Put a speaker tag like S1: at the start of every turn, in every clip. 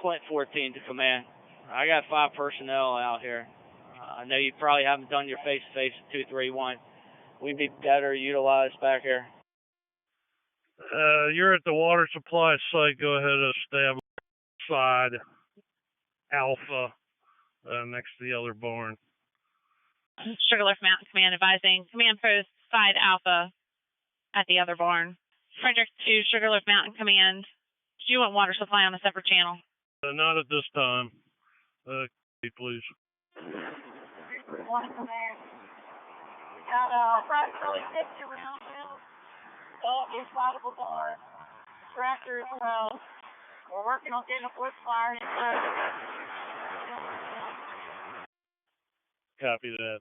S1: QUINT 14 to command. I got 5 personnel out here. I know you probably haven't done your face-to-face at 231. We'd be better utilized back here.
S2: You're at the water supply site. Go ahead and establish side Alpha next to the other barn.
S3: Sugarloaf Mountain Command advising Command Post Side Alpha at the other barn. Frederick to Sugarloaf Mountain Command. Do you want water supply on a separate channel?
S2: Not at this time. Please.
S4: One command. Got approximately 6 around field. Inflatable bar. Tractor as well. We're working on getting a wood fire in front.
S2: Copy that.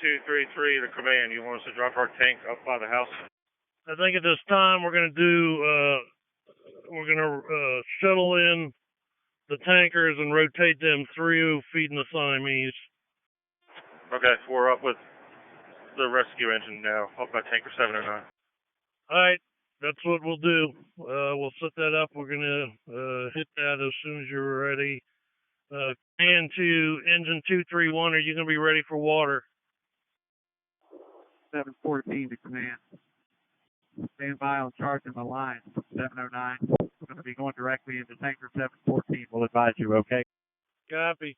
S5: 233 to command. You want us to drop our tank up by the house?
S2: I think at this time we're gonna shuttle in the tankers and rotate them through, feeding the Siamese.
S5: Okay, we're up with the rescue engine now, up by tanker 709.
S2: All right, that's what we'll do. We'll set that up. We're gonna hit that as soon as you're ready. And to engine 231, are you gonna be ready for water?
S6: 714 to command. Stand by on charge in the line. 709. We're going to be going directly into tanker 714. We'll advise you, okay?
S2: Copy.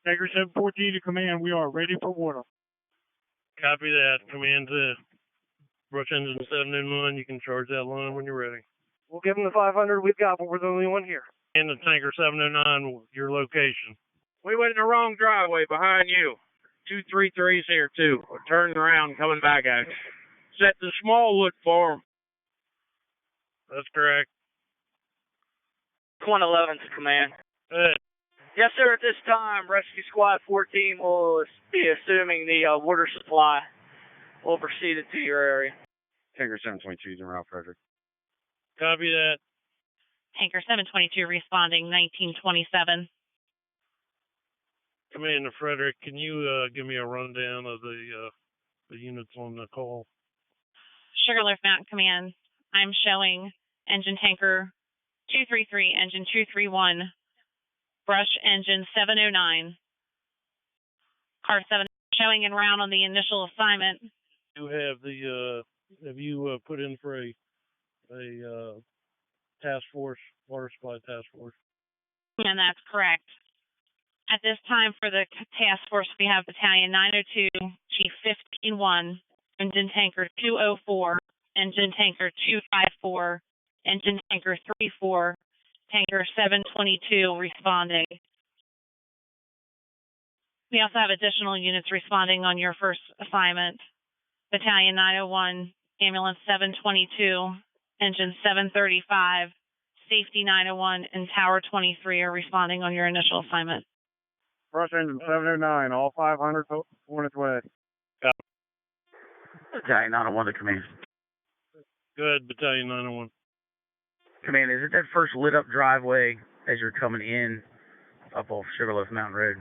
S6: Tanker 714 to command. We are ready for water.
S2: Copy that. Command to brush engine 709. You can charge that line when you're ready.
S7: We'll give them the 500 we've got, but we're the only one here.
S2: And the tanker 709, your location.
S8: We went in the wrong driveway behind you. 233's here too. We're turning around, coming back at you. Set the Smallwood farm.
S2: That's correct.
S1: QUINT 11 to command.
S2: Hey.
S1: Yes, sir. At this time, Rescue Squad 14 will be assuming the water supply. We'll proceed to your area.
S5: Tanker 722 is en route, Frederick.
S2: Copy that.
S3: Tanker 722 responding 1927.
S2: Commander Frederick, can you give me a rundown of the units on the call?
S3: Sugarloaf Mountain Command. I'm showing engine tanker 233, engine 231, brush engine 709, car 7 showing en route on the initial assignment.
S2: You have have you put in for a task force, water supply task force?
S3: And that's correct. At this time for the task force, we have Battalion 902, Chief 15-1, engine tanker 204, engine tanker 254, engine tanker 34, tanker 722 responding. We also have additional units responding on your first assignment. Battalion 901, ambulance 722, engine 735, safety 901, and tower 23 are responding on your initial assignment.
S6: Brush engine 709, all 500 on its way.
S9: Battalion 901 to command.
S2: Good, Battalion 901.
S9: Command, is it that first lit up driveway as you're coming in up off Sugarloaf Mountain Road?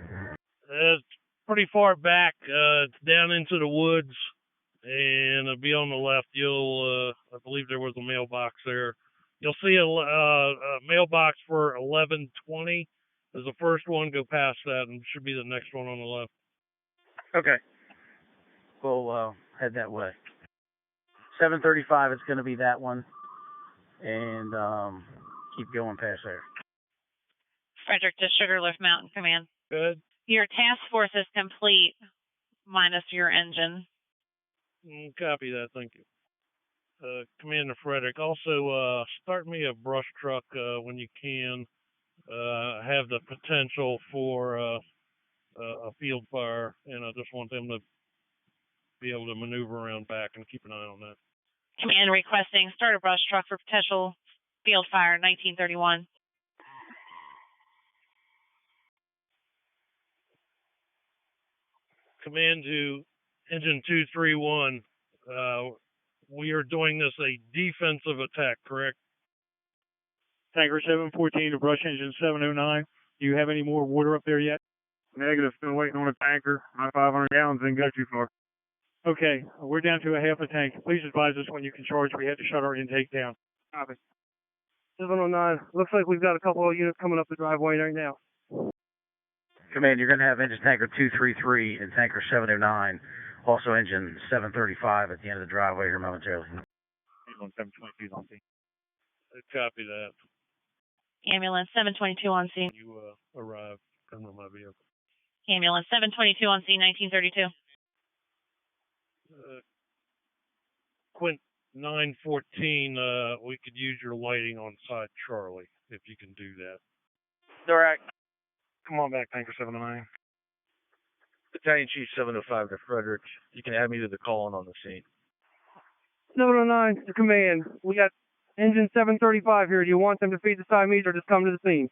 S2: It's pretty far back. It's down into the woods, and it'll be on the left. I believe there was a mailbox there. You'll see a mailbox for 1120. As the first one, go past that, and should be the next one on the left.
S9: Okay. We'll head that way. 735 is going to be that one, and keep going past there.
S3: Frederick to Sugarloaf Mountain Command.
S2: Good.
S3: Your task force is complete, minus your engine.
S2: Copy that, thank you. Commander Frederick, also start me a brush truck when you can. Have the potential for a field fire, and I just want them to be able to maneuver around back and keep an eye on that.
S3: Command requesting start a brush truck for potential field fire 1931.
S2: Command to engine 231. We are doing this a defensive attack, correct?
S6: Tanker 714 to brush engine 709. Do you have any more water up there yet?
S5: Negative. Still waiting on a tanker. My 500 gallons didn't go too far.
S6: Okay, we're down to a half a tank. Please advise us when you can charge. We had to shut our intake down.
S5: Copy.
S7: 709. Looks like we've got a couple of units coming up the driveway right now.
S9: Command, you're going to have engine tanker 233 and tanker 709, also engine 735 at the end of the driveway here momentarily.
S6: 722 on scene.
S2: Copy that.
S3: Ambulance 722 on scene.
S2: You arrive. Come to my vehicle.
S3: Ambulance 722 on scene, 1932.
S2: Quint 914, we could use your lighting on side Charlie, if you can do that.
S1: Direct.
S6: Come on back, tanker 709.
S10: Battalion Chief 705 to Frederick. You can add me to the call-in on the scene.
S7: 709 to command. We got engine 735 here. Do you want them to feed the Siamese or just come to the scene?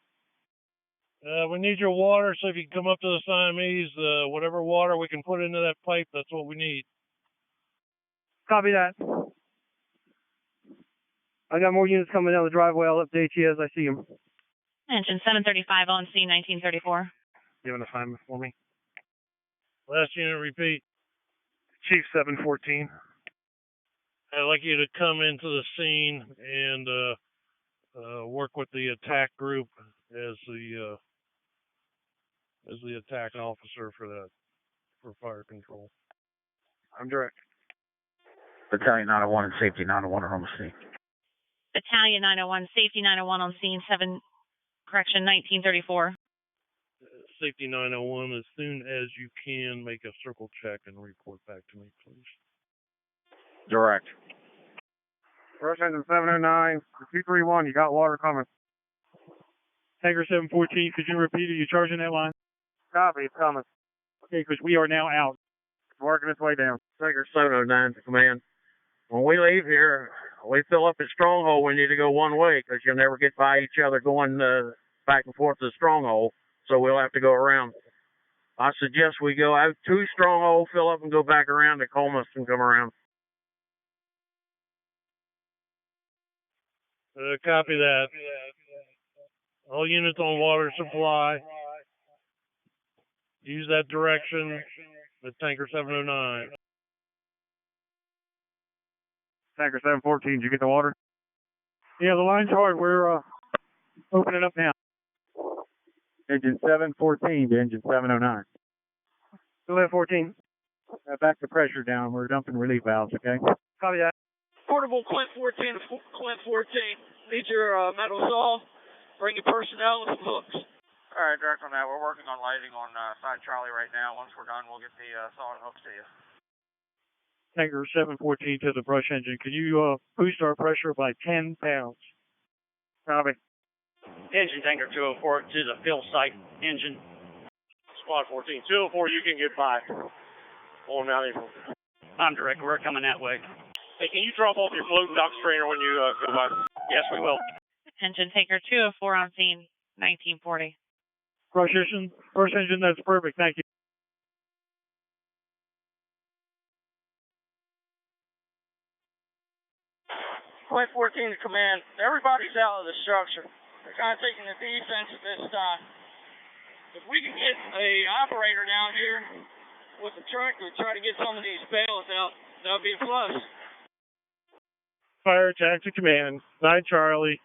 S2: We need your water, so if you can come up to the Siamese, whatever water we can put into that pipe, that's what we need.
S7: Copy that. I got more units coming down the driveway. I'll update you as I see them.
S3: Engine 735 on scene, 1934.
S6: You have an assignment for me?
S2: Last unit, repeat.
S6: Chief 714.
S2: I'd like you to come into the scene and work with the attack group as the attack officer for fire control.
S6: I'm direct.
S9: Battalion 901 and safety 901 are on the scene.
S3: Battalion 901, safety 901 on scene, 1934.
S2: Safety 901, as soon as you can, make a circle check and report back to me, please.
S6: Direct. Rush engine 709, 231, you got water coming.
S7: Tanker 714, could you repeat it? You charging that line?
S6: Copy, it's coming.
S7: Okay, because we are now out.
S6: It's working its way down.
S8: Tanker 709 to command. When we leave here, we fill up at Stronghold. We need to go one way because you'll never get by each other going back and forth to the Stronghold. So we'll have to go around. I suggest we go out to Stronghold, fill up, and go back around to Comus and come around.
S2: Copy that. All units on water supply. Use that direction with tanker 709.
S6: Tanker 714, did you get the water?
S7: Yeah, the line's hard. We're opening up now.
S6: Engine 714 to engine 709.
S7: Go ahead, 14.
S6: Back the pressure down. We're dumping relief valves, okay?
S7: Copy that.
S11: Portable Quint 14 to Quint 14. Need your metal saw. Bring your personnel and some hooks.
S1: All right, direct on that. We're working on lighting on side Charlie right now. Once we're done, we'll get the saw and hooks to you.
S7: Tanker 714 to the brush engine. Can you boost our pressure by 10 pounds?
S6: Copy.
S1: Engine tanker 204 to the fill site engine.
S5: Squad 14. 204, you can get by. On Mount April.
S1: I'm direct. We're coming that way.
S5: Hey, can you drop off your floating dock strainer when you go by?
S1: Yes, we will.
S3: Engine tanker 204 on scene, 1940.
S7: Brush engine, that's perfect. Thank you.
S11: Quint 14 to command. Everybody's out of the structure. They're kind of taking the defense at this time. If we can get a operator down here with a truck to try to get some of these bales out, that would be a plus.
S7: Fire attack to command. 9 Charlie.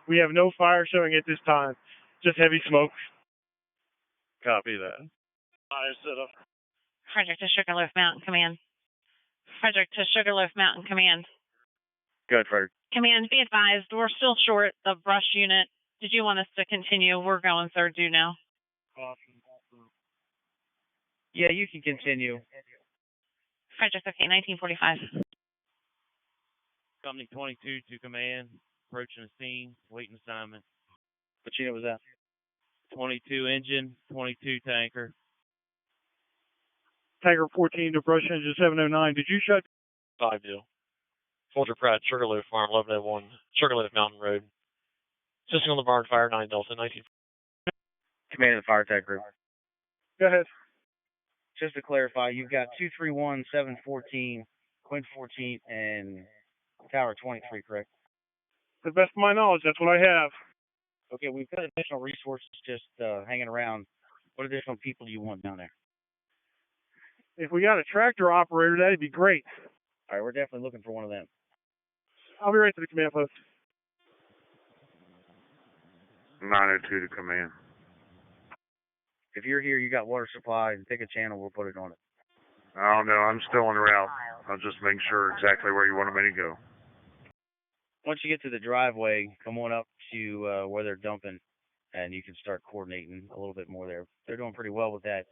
S7: We have no fire showing at this time. Just heavy smoke.
S2: Copy that.
S3: Frederick to Sugarloaf Mountain Command. Frederick to Sugarloaf Mountain Command.
S10: Good, Frederick.
S3: Command, be advised, we're still short the brush unit. Did you want us to continue? We're going third due now.
S2: Awesome.
S9: Yeah, you can continue.
S3: Frederick, okay, 1945.
S12: Company 22 to command, approaching the scene, waiting assignment.
S9: What unit was that?
S12: 22 engine, 22 tanker.
S7: Tanker 14 to brush engine 709. Did you shut?
S13: 5-0. Folger Pratt Sugarloaf Farm 1101, Sugarloaf Mountain Road. Assisting on the barn fire 9 Delta 19.
S9: Command of the fire attack group.
S7: Go ahead.
S9: Just to clarify, you've got 231, 714, Quint 14, and Tower 23, correct?
S7: To the best of my knowledge, that's what I have.
S9: Okay, we've got additional resources just hanging around. What additional people do you want down there?
S7: If we got a tractor operator, that'd be great.
S9: All right, we're definitely looking for one of them.
S7: I'll be right to the command post.
S8: 902 to command.
S9: If you're here, you got water supply, and pick a channel, we'll put it on it.
S8: I don't know. I'm still en route. I'll just make sure exactly where you want me to go.
S9: Once you get to the driveway, come on up to where they're dumping, and you can start coordinating a little bit more there. They're doing pretty well with that.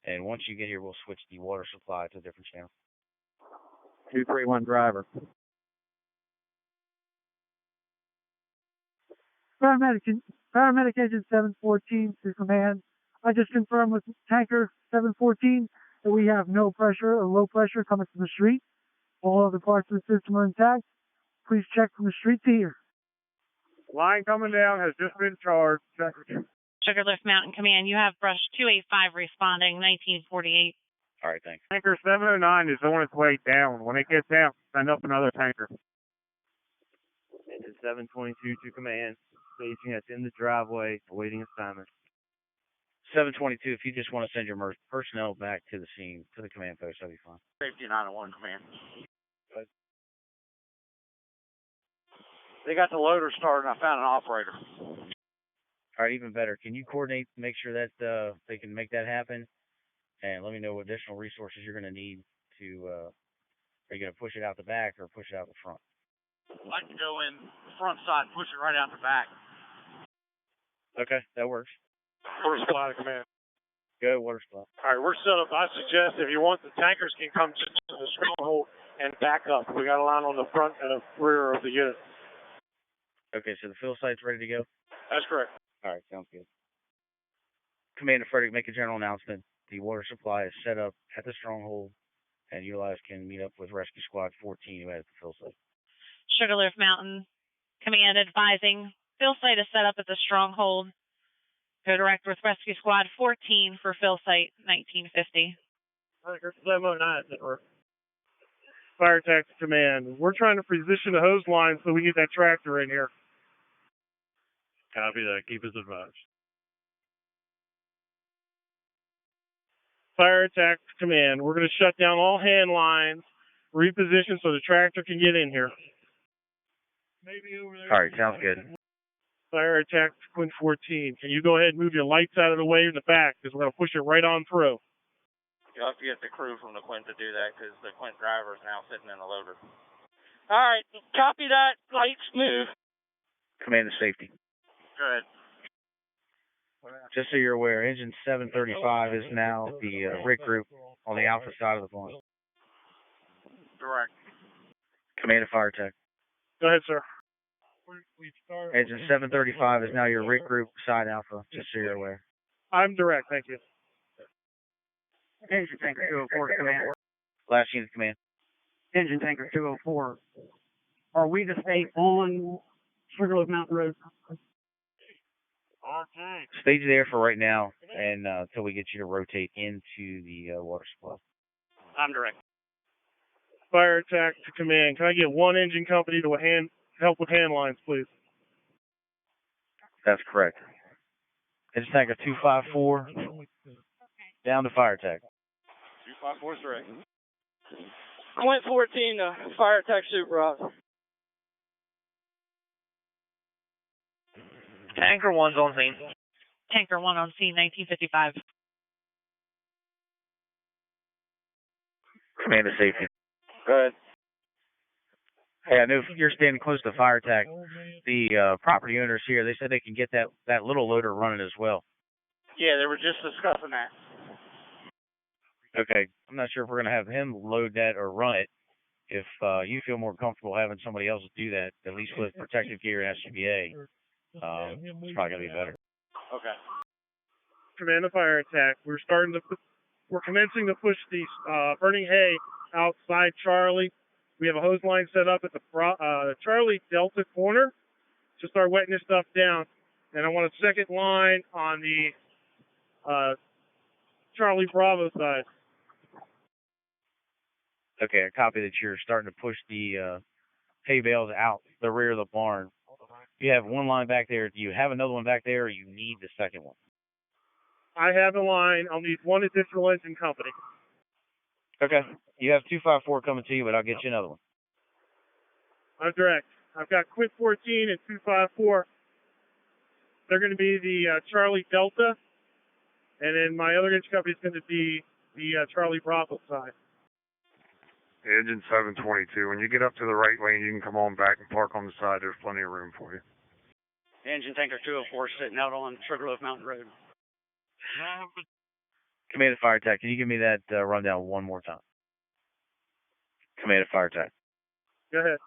S9: And once you get here, we'll switch the water supply to a different channel.
S6: 231 driver.
S7: Paramedic Engine 714 to command. I just confirmed with tanker 714 that we have no pressure or low pressure coming from the street. All other parts of the system are intact. Please check from the street to here.
S6: Line coming down has just been charged.
S3: Sugarloaf Mountain Command, you have brush 285 responding, 1948.
S9: All right, thanks.
S6: Tanker 709 is on its way down. When it gets down, send up another tanker.
S12: Engine 722 to command. Staging that's in the driveway, awaiting assignment.
S9: 722, if you just want to send your personnel back to the scene, to the command post, that'll be fine.
S11: Safety 901 command.
S6: They got the loader started and I found an operator.
S9: All right, even better. Can you coordinate, make sure that they can make that happen? And let me know what additional resources you're going to need to, are you going to push it out the back or push it out the front?
S11: I can go in the front side and push it right out the back.
S9: Okay, that works.
S14: Water supply to command.
S9: Go, water supply.
S14: All right, we're set up. I suggest if you want, the tankers can come to the stronghold and back up. We got a line on the front and the rear of the unit.
S9: Okay, so the fill site's ready to go?
S14: That's correct.
S9: All right, sounds good. Commander Frederick, make a general announcement. The water supply is set up at the stronghold, and you guys can meet up with Rescue Squad 14 who has the fill site.
S3: Sugarloaf Mountain Command advising, fill site is set up at the stronghold. Go direct with Rescue Squad 14 for fill site 1950.
S6: Tanker 709 network. Fire Tactics Command. We're trying to position the hose line so we get that tractor in here.
S2: Copy that. Keep us advised.
S6: Fire Tactics Command. We're going to shut down all hand lines, reposition so the tractor can get in here.
S2: Maybe over there.
S9: All right, sounds good.
S6: Fire Tactics QUINT 14. Can you go ahead and move your lights out of the way in the back because we're going to push it right on through.
S11: You'll have to get the crew from the QUINT to do that because the QUINT driver is now sitting in the loader. All right, copy that. Lights move.
S9: Command to safety.
S11: Good.
S9: Just so you're aware, engine 735 is now the rig group on the alpha side of the barn.
S11: Direct.
S9: Command to fire tech.
S6: Go ahead, sir.
S9: Engine 735 is now your rig group side alpha, just so you're aware.
S6: I'm direct, thank you.
S7: Engine Tanker 204 to command.
S9: Last unit command.
S7: Engine Tanker 204. Are we to stay on Sugarloaf Mountain Road?
S6: Okay.
S9: Stay there for right now, and until we get you to rotate into the water supply.
S11: I'm direct.
S6: Fire attack to command. Can I get one engine company to help with hand lines, please?
S9: That's correct. Engine tanker 254 down to fire attack.
S11: 254 is direct. QUINT 14, fire attack supervisor.
S1: Tanker 1's on scene.
S3: Tanker 1 on scene, 1955.
S9: Command to safety.
S11: Good.
S9: Hey, I know if you're standing close to fire attack, the property owners here, they said they can get that little loader running as well.
S11: Yeah, they were just discussing that.
S9: Okay, I'm not sure if we're going to have him load that or run it. If you feel more comfortable having somebody else do that, at least with protective gear and SCBA, it's probably going to be better.
S11: Okay.
S6: Command to fire attack. We're commencing to push the burning hay outside Charlie. We have a hose line set up at the Charlie Delta corner to start wetting this stuff down. And I want a second line on the Charlie Bravo side.
S9: Okay, I copy that you're starting to push the hay bales out the rear of the barn. You have one line back there. Do you have another one back there, or you need the second one?
S6: I have a line. I'll need one additional engine company.
S9: Okay. You have 254 coming to you, but I'll get you another one.
S6: I'm direct. I've got QUINT 14 and 254. They're going to be the Charlie Delta, and then my other engine company is going to be the Charlie Bravo side.
S15: Engine 722. When you get up to the right lane, you can come on back and park on the side. There's plenty of room for you.
S1: Engine tanker 204 sitting out on Sugarloaf Mountain Road.
S9: Command of Fire Tech, can you give me that rundown one more time? Command of Fire Tech.
S6: Go ahead.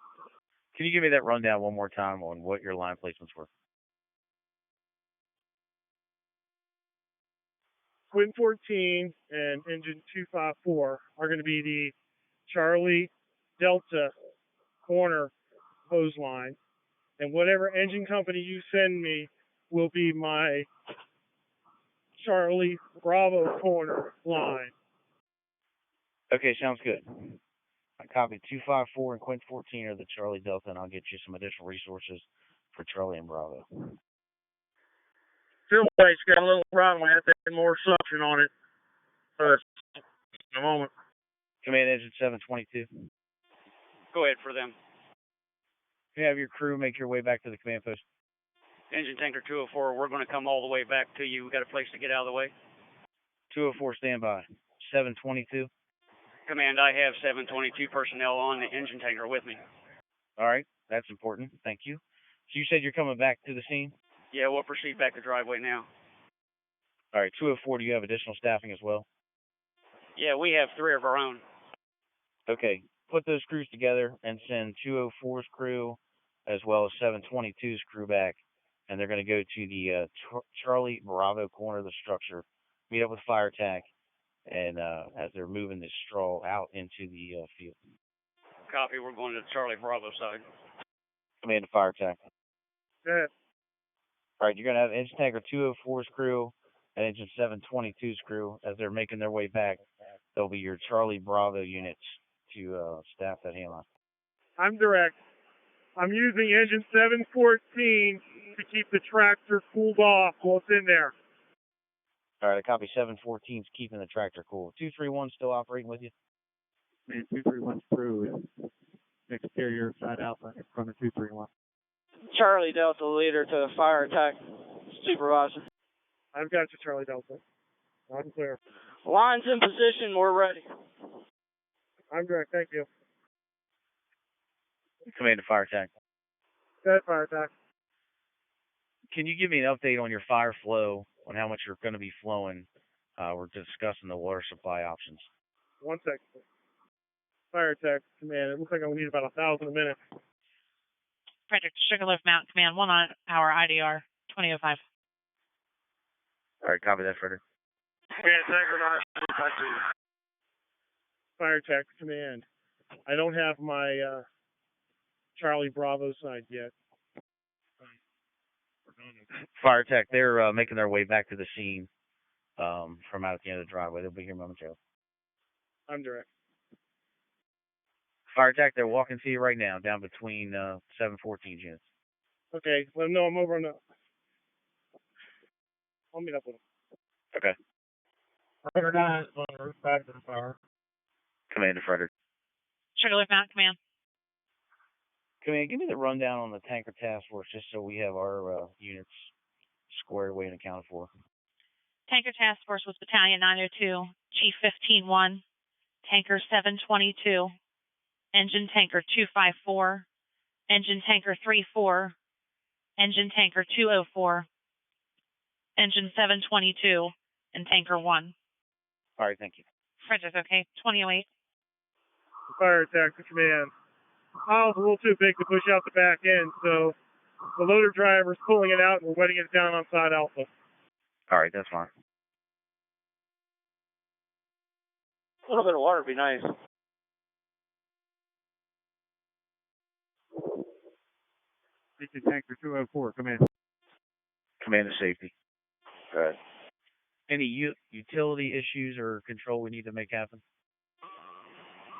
S9: Can you give me that rundown one more time on what your line placements were?
S6: QUINT 14 and engine 254 are going to be the Charlie Delta corner hose line, and whatever engine company you send me will be my Charlie Bravo corner line.
S9: Okay, sounds good. I copied 254 and QUINT 14 are the Charlie Delta, and I'll get you some additional resources for Charlie and Bravo.
S8: Fuel plate's got a little problem. I have to add more suction on it. In a moment.
S9: Command Engine 722.
S1: Go ahead for them.
S9: Can you have your crew make your way back to the command post?
S1: Engine tanker 204, we're going to come all the way back to you. We got a place to get out of the way.
S9: 204 standby. 722.
S1: Command, I have 722 personnel on the engine tanker with me.
S9: All right, that's important. Thank you. So you said you're coming back to the scene?
S1: Yeah, we'll proceed back to driveway now.
S9: All right, 204, do you have additional staffing as well?
S1: Yeah, we have 3 of our own.
S9: Okay, put those crews together and send 204's crew as well as 722's crew back, and they're going to go to the Charlie Bravo corner of the structure, meet up with Fire Attack, and as they're moving this straw out into the field.
S1: Copy, we're going to the Charlie Bravo side.
S9: Command to Fire Attack.
S6: Go ahead.
S9: All right, you're going to have Engine Tanker 204's crew and Engine 722's crew. As they're making their way back, they'll be your Charlie Bravo units to staff that handline.
S6: I'm direct. I'm using engine 714 to keep the tractor cooled off while it's in there.
S9: All right, I copy 714's keeping the tractor cool. 231 still operating with you?
S16: Man, 231's crew is exterior side alpha in front of 231.
S11: Charlie Delta leader to the Fire Attack supervisor.
S6: I've got you, Charlie Delta. I'm clear.
S11: Lines in position, we're ready.
S6: I'm direct, thank you.
S9: Command to Fire Attack.
S6: Go ahead, Fire Attack.
S9: Can you give me an update on your fire flow, on how much you're going to be flowing? We're discussing the water supply options.
S6: 1 second. Fire Attack Command, it looks like I need about 1,000 a minute.
S3: Frederick, Sugarloaf Mountain Command, 1 on hour IDR, 2005.
S9: All right, copy that, Frederick.
S5: Command tanker 9.
S6: Fire Attack Command, I don't have my Charlie Bravo side yet.
S9: Fire Attack, they're making their way back to the scene from out at the end of the driveway. They'll be here momentarily.
S6: I'm direct.
S9: Fire Attack, they're walking to you right now, down between 714 units.
S6: Okay, let them know I'm over on the... I'll meet up with them.
S9: Okay.
S16: Frederick 9 is on the roof back to the fire.
S9: Commander Frederick.
S3: Sugarloaf Mountain Command.
S9: Command, give me the rundown on the tanker task force, just so we have our units squared away and accounted for.
S3: Tanker Task Force was Battalion 902, Chief 15-1, Tanker 722, Engine Tanker 254, Engine Tanker 34, Engine Tanker 204, Engine 722, and Tanker 1.
S9: All right, thank you.
S3: Frederick, okay, 2008.
S6: Fire Attack Command. Pile's a little too big to push out the back end, so the loader driver's pulling it out and we're wetting it down on side alpha.
S9: All right, that's fine.
S11: A little bit of water would be nice.
S16: Engine Tanker 204, command.
S9: Command of safety.
S11: All right.
S9: Any utility issues or control we need to make happen?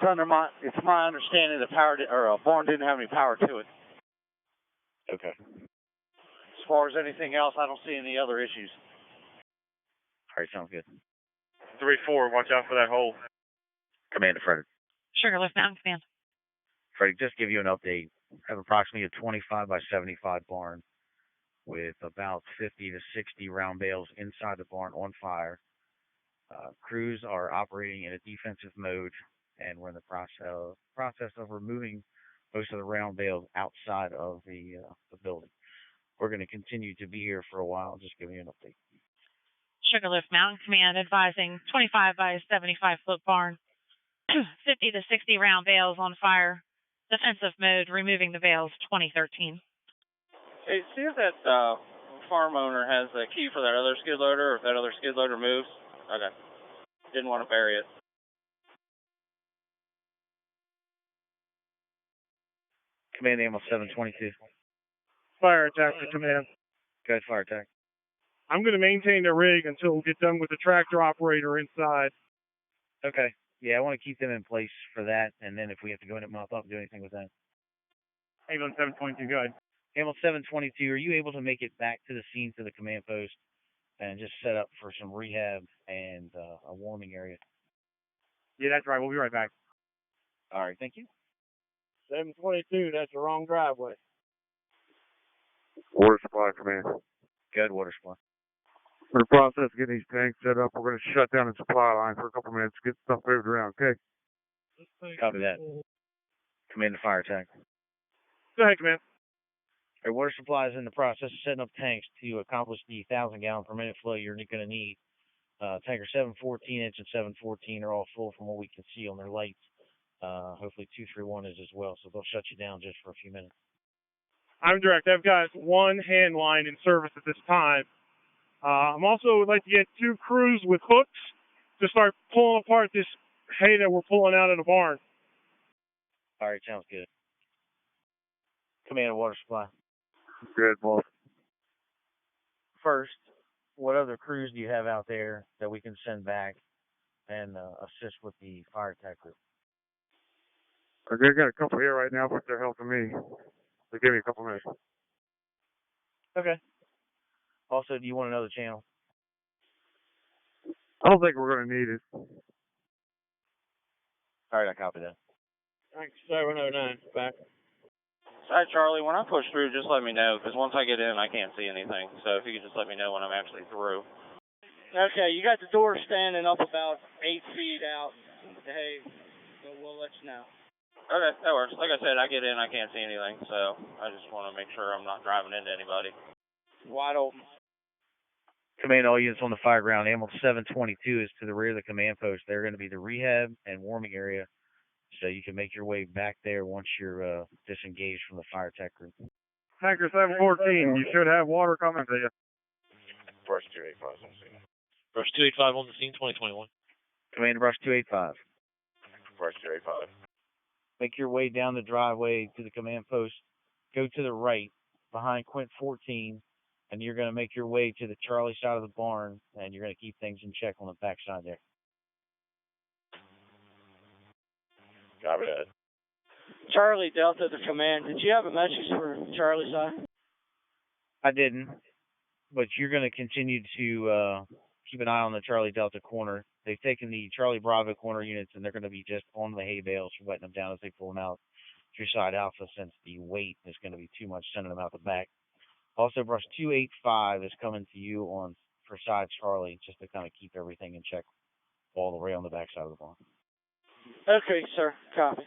S11: It's my understanding the barn didn't have any power to it.
S9: Okay.
S11: As far as anything else, I don't see any other issues.
S9: All right, sounds good.
S5: 3-4, watch out for that hole.
S9: Commander Frederick.
S3: Sugarloaf Mountain Command.
S9: Frederick, just give you an update. I have approximately a 25 by 75 barn. with about 50 to 60 round bales inside the barn on fire. Crews are operating in a defensive mode, and we're in the process of removing most of the round bales outside of the building. We're going to continue to be here for a while, just giving you an update.
S3: Sugarloaf Mountain Command advising 25 by 75 foot barn, 50 to 60 round bales on fire, defensive mode, removing the bales, 2013.
S11: Hey, see if that farm owner has the key for that other skid loader, or if that other skid loader moves. Okay. Didn't want to bury it.
S9: Command Animal 722.
S6: Fire attack to command.
S9: Go ahead, fire attack.
S6: I'm going to maintain the rig until we get done with the tractor operator inside.
S9: Okay. Yeah, I want to keep them in place for that, and then if we have to go in and mop up and do anything with that.
S6: Avon 722, go ahead.
S9: Animal 722, are you able to make it back to the scene to the command post and just set up for some rehab and a warming area?
S6: Yeah, that's right. We'll be right back.
S9: All right, thank you.
S6: 722, that's the wrong driveway.
S15: Water supply command.
S9: Good, water supply.
S15: We're in the process of getting these tanks set up. We're going to shut down the supply line for a couple minutes, get stuff moved around, okay?
S9: Copy that. Command to fire attack.
S6: Go ahead, command.
S9: Our water supply is in the process of setting up tanks to accomplish the 1,000 gallon per minute flow you're going to need. Tanker 714, engine 714 are all full from what we can see on their lights. Hopefully 231 is as well, so they'll shut you down just for a few minutes.
S6: I'm direct. I've got one hand line in service at this time. I'm also would like to get 2 crews with hooks to start pulling apart this hay that we're pulling out of the barn.
S9: All right, sounds good. Command water supply.
S15: Good, boss.
S9: First, what other crews do you have out there that we can send back and assist with the fire attack group?
S15: I got a couple here right now, but they're helping me. So give me a couple minutes.
S9: Okay. Also, do you want to know the channel?
S15: I don't think we're going to need it.
S9: All right, I copy that.
S6: Thanks, 709, back.
S11: Hi, Charlie. When I push through, just let me know, because once I get in, I can't see anything. So if you could just let me know when I'm actually through.
S17: Okay, you got the door standing up about 8 feet out. Hey, we'll let you know.
S11: Okay, that works. Like I said, I get in, I can't see anything, so I just want to make sure I'm not driving into anybody.
S17: Wide open.
S9: Command all units on the fire ground. Animal 722 is to the rear of the command post. They're going to be the rehab and warming area, so you can make your way back there once you're disengaged from the fire attack group.
S6: Tanker 714, you should have water coming to you.
S5: Brush 285 on the scene.
S13: Brush 285 on the scene, 2021.
S9: Command Brush 285.
S5: Brush 285.
S9: Make your way down the driveway to the command post. Go to the right behind Quint 14, and you're going to make your way to the Charlie side of the barn, and you're going to keep things in check on the back side there.
S5: Copy that.
S17: Charlie Delta to command. Did you have a message for Charlie side?
S9: I didn't, but you're going to continue to keep an eye on the Charlie Delta corner. They've taken the Charlie Bravo corner units, and they're going to be just on the hay bales, wetting them down as they pull them out through side alpha, since the weight is going to be too much sending them out the back. Also, Brush 285 is coming to you on for side Charlie, just to kind of keep everything in check all the way on the back side of the barn.
S17: Okay, sir. Copy.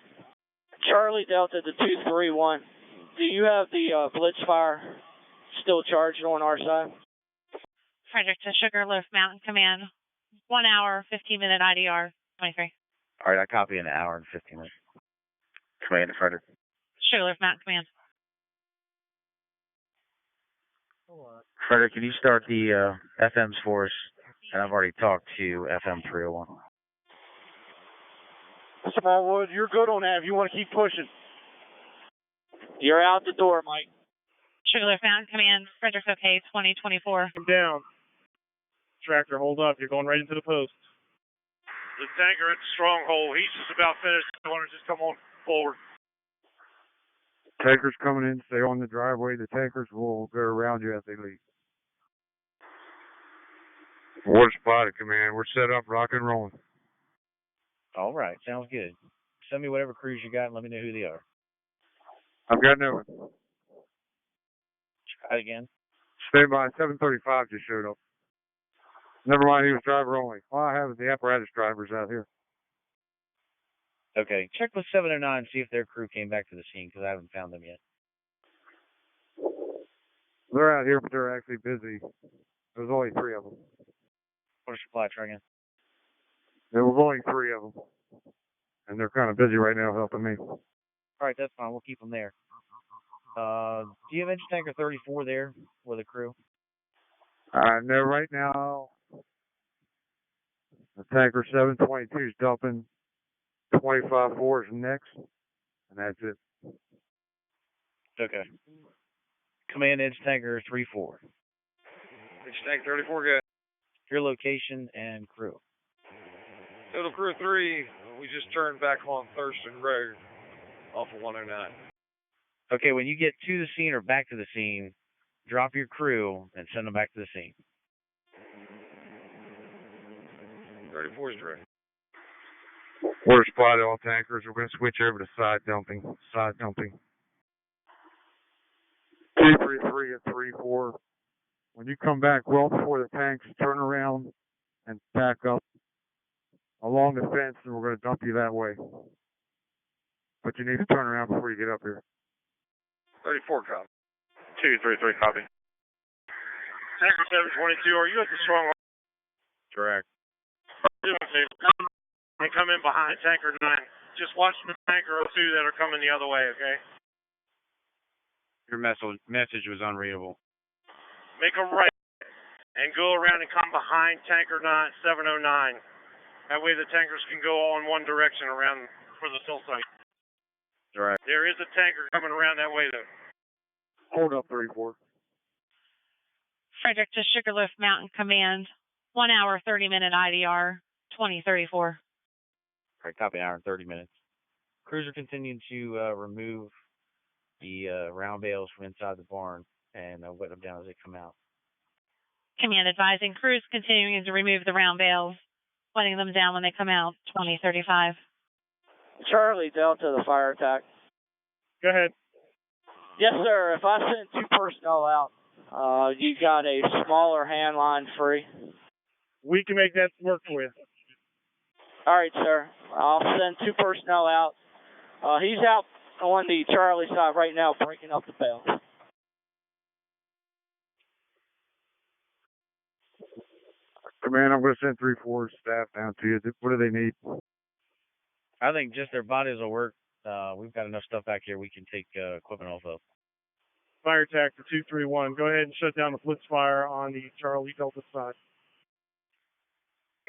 S17: Charlie Delta to 231. Do you have the blitz fire still charged on our side?
S3: Frederick to Sugarloaf Mountain Command. 1 hour, 15-minute IDR, 23.
S9: All right, I copy an hour and 15 minutes. Command to Frederick.
S3: Sugarloaf Mountain Command.
S9: Frederick, can you start the FMs for us? And I've already talked to FM 301.
S17: Smallwood, you're good on that if you want to keep pushing. You're out the door, Mike.
S3: Sugarloaf Mountain Command, Frederick OK, 2024.
S6: Come down. Tractor, hold up. You're going right into the post.
S5: The tanker at the stronghold, he's just about finished. I want to just come on forward.
S15: Tankers coming in, stay on the driveway. The tankers will go around you as they leave. Water supply to command. We're set up, rock and rolling.
S9: All right, sounds good. Send me whatever crews you got and let me know who they are.
S15: I've got no one.
S9: Try it again.
S15: Stand by. 735 just showed up. Never mind, he was driver only. All I have is the apparatus drivers out here.
S9: Okay, check with 709, see if their crew came back to the scene, because I haven't found them yet.
S15: They're out here, but they're actually busy. There's only 3 of them.
S9: Water supply, try again.
S15: There was only 3 of them. And they're kind of busy right now helping me.
S9: All right, that's fine. We'll keep them there. Do you have engine tanker 34 there with a crew?
S15: No, right now, the tanker 722 is dumping. 25-4 is next. And that's it.
S9: Okay. Command engine tanker 34.
S18: Engine tank 34, good.
S9: Your location and crew.
S18: Total crew 3, we just turned back on Thurston Road off of 109.
S9: Okay, when you get to the scene or back to the scene, drop your crew and send them back to the scene.
S18: 34 is direct.
S15: Water supply to all tankers. We're going to switch over to side dumping. Side dumping. 233 at 34. When you come back well before the tanks, turn around and back up along the fence, and we're going to dump you that way. But you need to turn around before you get up here.
S18: 34 copy.
S5: 233 copy.
S6: Tanker 722, are you at the stronghold?
S9: Correct.
S6: Do me a favor. And come in behind tanker 9. Just watch the tanker 02 that are coming the other way, okay?
S12: Your message was unreadable.
S6: Make a right and go around and come behind tanker 709. That way the tankers can go all in one direction around for the sill site.
S12: Right.
S6: There is a tanker coming around that way, though.
S15: Hold up, 34.
S3: Frederick to Sugarloaf Mountain Command. 1 hour, 30-minute IDR, 2034.
S9: All right, copy, an hour and 30 minutes. Crews are continuing to remove the round bales from inside the barn and wet them down as they come out.
S3: Command advising crews continuing to remove the round bales, wetting them down when they come out, 2035.
S17: Charlie Delta, the fire attack.
S6: Go ahead.
S17: Yes, sir. If I send 2 personnel out, you got a smaller hand line free.
S6: We can make that work for you.
S17: All right, sir. I'll send 2 personnel out. He's out on the Charlie side right now, breaking up the bales.
S15: Command, I'm going to send 3-4 staff down to you. What do they need?
S9: I think just their bodies will work. We've got enough stuff back here we can take equipment off of.
S6: Fire attack for 231. Go ahead and shut down the blitz fire on the Charlie Delta side.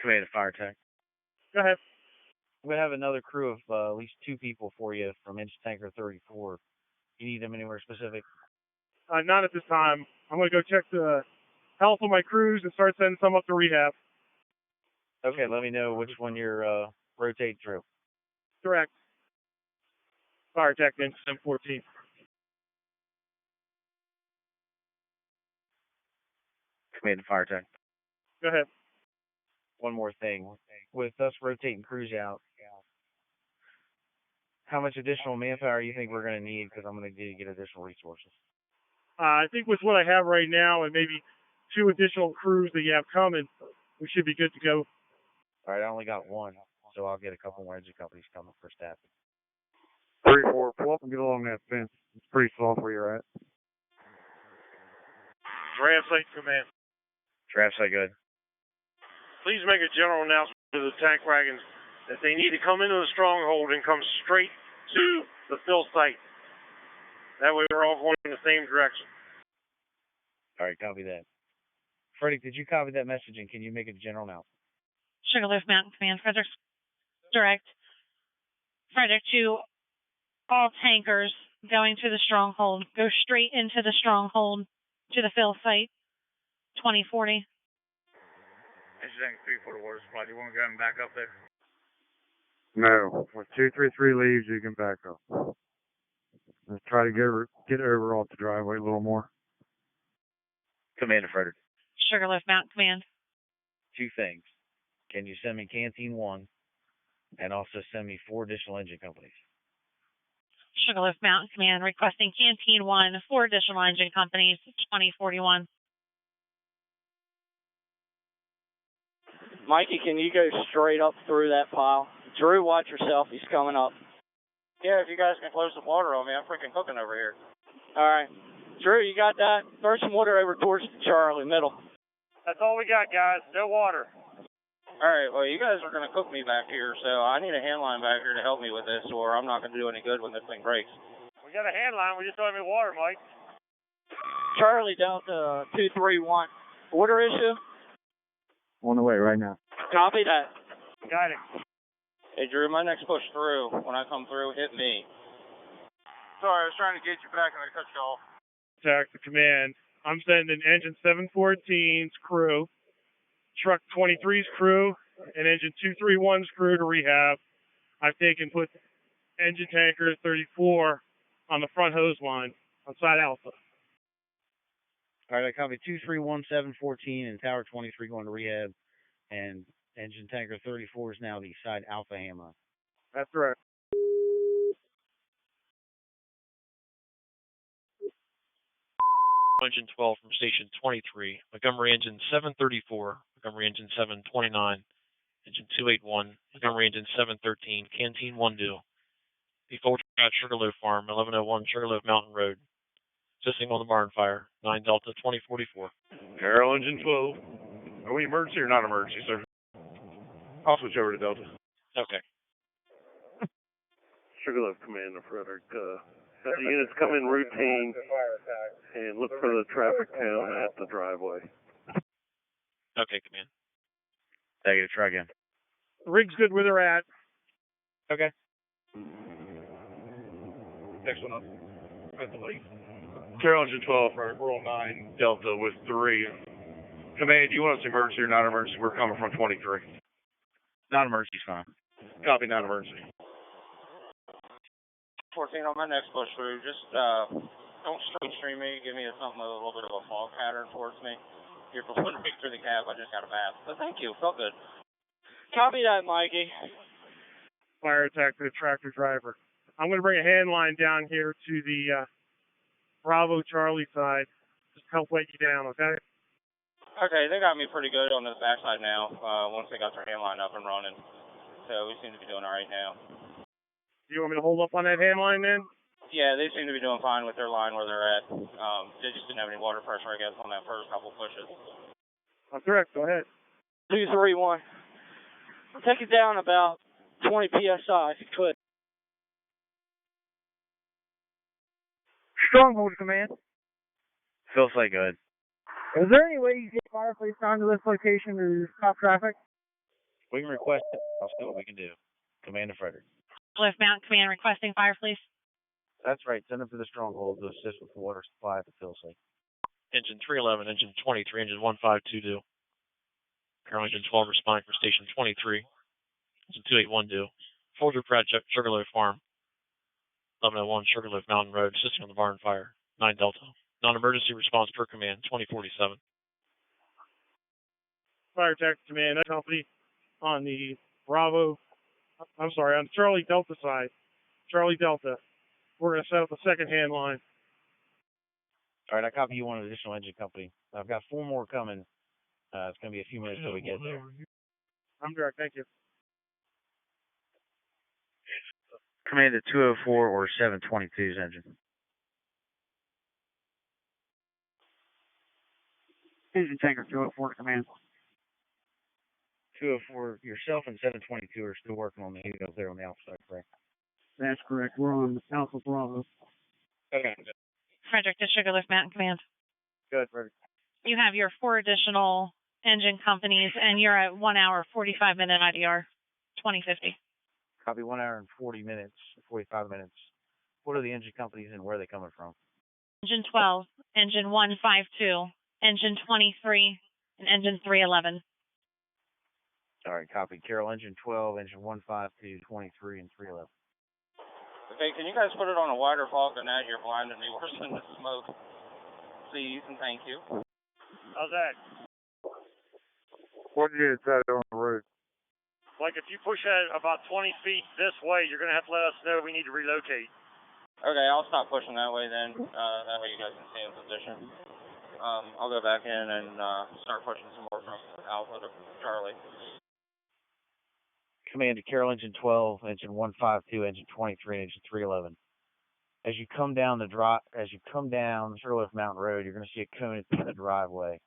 S9: Command fire attack.
S6: Go ahead.
S9: I'm going to have another crew of at least 2 people for you from engine tanker 34. You need them anywhere specific?
S6: Not at this time. I'm going to go check the health of my crews and start sending some up to rehab.
S9: Okay, let me know which one you're rotating through.
S6: Correct. Fire attack then, 714.
S9: Command fire attack.
S6: Go ahead.
S9: One more thing. With us rotating crews out, how much additional manpower you think we're going to need? Because I'm going to need to get additional resources.
S6: I think with what I have right now and maybe 2 additional crews that you have coming, we should be good to go.
S9: All right, I only got 1, so I'll get a couple more engine companies coming for staffing.
S15: 3-4, pull up and get along that fence. It's pretty soft where you're at.
S6: Draft site command.
S9: Draft site good.
S6: Please make a general announcement to the tank wagons that they need to come into the stronghold and come straight to the fill site. That way we're all going in the same direction.
S9: All right, copy that. Freddie, did you copy that message and can you make a general announcement?
S3: Sugarloaf Mountain Command, Frederick direct. Frederick to all tankers going to the stronghold. Go straight into the stronghold to the fill site, 2040.
S18: Engine tank 3 water supply. Do you want to go and back up there?
S15: No. When 233 leaves, you can back up. Let's try to get over off the driveway a little more.
S9: Commander Frederick.
S3: Sugarloaf Mountain Command.
S9: 2 things. Can you send me Canteen 1 and also send me 4 additional engine companies?
S3: Sugarloaf Mountain Command requesting Canteen 1, 4 additional engine companies, 2041.
S17: Mikey, can you go straight up through that pile? Drew, watch yourself. He's coming up.
S11: Yeah, if you guys can close the water on me, I'm freaking cooking over here.
S17: All right. Drew, you got that? Throw some water over towards Charlie, middle.
S14: That's all we got, guys. No water.
S11: All right, well, you guys are going to cook me back here, so I need a hand line back here to help me with this, or I'm not going to do any good when this thing breaks.
S14: We got a hand line. We just don't have any water, Mike.
S17: Charlie, Delta 231. Water issue?
S16: On the way right now.
S17: Copy that.
S14: Got it.
S11: Hey, Drew, my next push through. When I come through, hit me. Sorry, I was trying to get you back and I cut you off.
S6: Attack to command. I'm sending engine 714's crew, truck 23's crew, and engine 231's crew to rehab. I've put engine tanker 34 on the front hose line on side alpha.
S9: All right, I copy 231-714 and tower 23 going to rehab, and engine tanker 34 is now the side alpha ham line.
S6: That's right.
S13: Engine 12 from station 23, Montgomery engine 734, Montgomery engine 729, engine 281, Montgomery engine 713, Canteen 1 due. The Folger Pratt Sugarloaf Farm, 1101 Sugarloaf Mountain Road. Assisting on the barn fire, 9 Delta 2044.
S5: Carroll engine 12. Are we emergency or not emergency, sir? I'll switch over to Delta.
S13: Okay.
S5: Sugarloaf Commander Frederick. The units come in routine and look for the traffic count at the driveway.
S13: Okay, command.
S9: Negative, try again.
S6: Rig's good where they're at.
S9: Okay.
S5: Next one up. Carroll engine 12, we're on 9 Delta with 3. Command, do you want us emergency or not emergency? We're coming from 23.
S9: Non-emergency is fine.
S5: Copy, not emergency.
S11: 14 on my next push through. Just don't stream me. Give me something with a little bit of a fog pattern towards me. You're blowing right through the cab. I just got a bath. But thank you. Felt good.
S17: Copy that, Mikey.
S6: Fire attack to the tractor driver. I'm going to bring a hand line down here to the Bravo Charlie side. Just help weight you down, okay?
S11: Okay, they got me pretty good on this backside now, once they got their hand line up and running. So we seem to be doing all right now.
S6: Do you want me to hold up on that hand line then?
S11: Yeah, they seem to be doing fine with their line where they're at. They just didn't have any water pressure, I guess, on that first couple pushes.
S6: That's correct. Go ahead.
S17: 231. Take it down about 20 psi if you could.
S7: Stronghold command.
S9: Feels like good.
S7: Is there any way you can get fireplace down to this location to stop traffic?
S9: We can request it. I'll see what we can do. Commander Frederick.
S3: Lift Mountain Command requesting fire, please.
S9: That's right. Send them to the stronghold to assist with the water supply if it feels like.
S13: Engine 311, engine 23, engine 152 due. Carroll engine 12 responding for station 23. Engine 281 due. Folger Pratt Sugarloaf Farm, 1101 Sugarloaf Mountain Road, assisting on the barn fire, 9 Delta. Non-emergency response per command, 2047.
S6: Fire attack command company on the Bravo, on the Charlie Delta side. Charlie Delta. We're going to set up a second hand line.
S9: All right, I copy you one additional engine company. I've got 4 more coming. It's going to be a few minutes till we get there.
S6: I'm direct, thank you.
S9: Command at 204 or 722's engine.
S7: Engine tanker 204 command.
S9: 204, yourself and 722 are still working on the heat up there on the alpha side, correct?
S7: That's correct. We're on Alpha Bravo.
S9: Okay.
S3: Frederick to Sugarloaf Mountain Command.
S9: Good, Frederick.
S3: You have your 4 additional engine companies, and you're at 1 hour, 45-minute IDR, 2050.
S9: Copy 1 hour and 40 minutes, 45 minutes. What are the engine companies and where are they coming from?
S3: Engine 12, engine 152, engine 23, and engine 311.
S9: All right, copy. Carroll engine 12, engine 152, 23, and 311.
S11: Okay, can you guys put it on a wider fog than that? You're blinding me worse than the smoke. Please and thank you.
S14: How's that?
S15: What unit's that on the road?
S14: Like if you push that about 20 feet this way, you're going to have to let us know we need to relocate.
S11: Okay, I'll stop pushing that way then. That way you guys can stay in position.
S12: I'll go back in and start pushing some more from Alpha to Charlie.
S9: Command to Carroll Engine 12, Engine 152, Engine 23, and Engine 311. As you come down Sugarloaf Mountain Road, you're going to see a cone at the end of the driveway.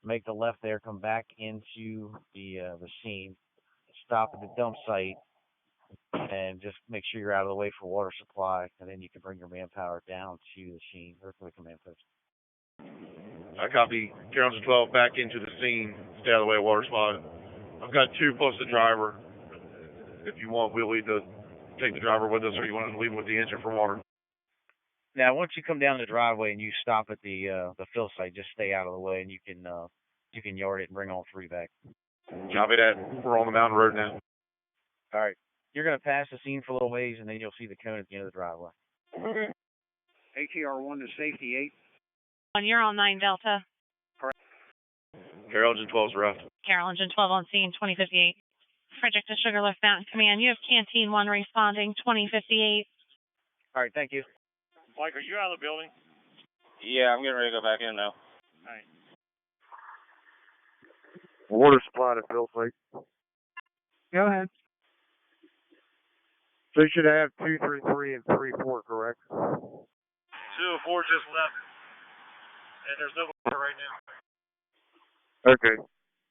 S9: Make the left there, come back into the scene, stop at the dump site, and just make sure you're out of the way for water supply, and then you can bring your manpower down to the scene or to the command post.
S18: I copy. Carroll Engine 12 back into the scene. Stay out of the way of water supply. I've got 2 plus the driver. If you want, we'll either take the driver with us or you want to leave with the engine for water.
S9: Now, once you come down the driveway and you stop at the fill site, just stay out of the way, and you can yard it and bring all 3 back.
S18: Copy that. We're on the mountain road now.
S9: All right. You're going to pass the scene for a little ways, and then you'll see the cone at the end of the driveway.
S19: ATR1 to safety 8.
S3: You're on 9 Delta.
S18: Carroll Engine 12's rough.
S3: Carroll Engine 12 on scene, 2058. Frederick to Sugarloaf Mountain Command. You have Canteen 1 responding, 2058.
S9: All right, thank you.
S11: Mike, are you out of the building?
S12: Yeah, I'm getting ready to go back in now.
S11: All right.
S15: Water supply to fill site.
S7: Go ahead.
S15: So you should have 233 and 34, correct?
S14: 204 just left. And there's no water right now.
S15: Okay.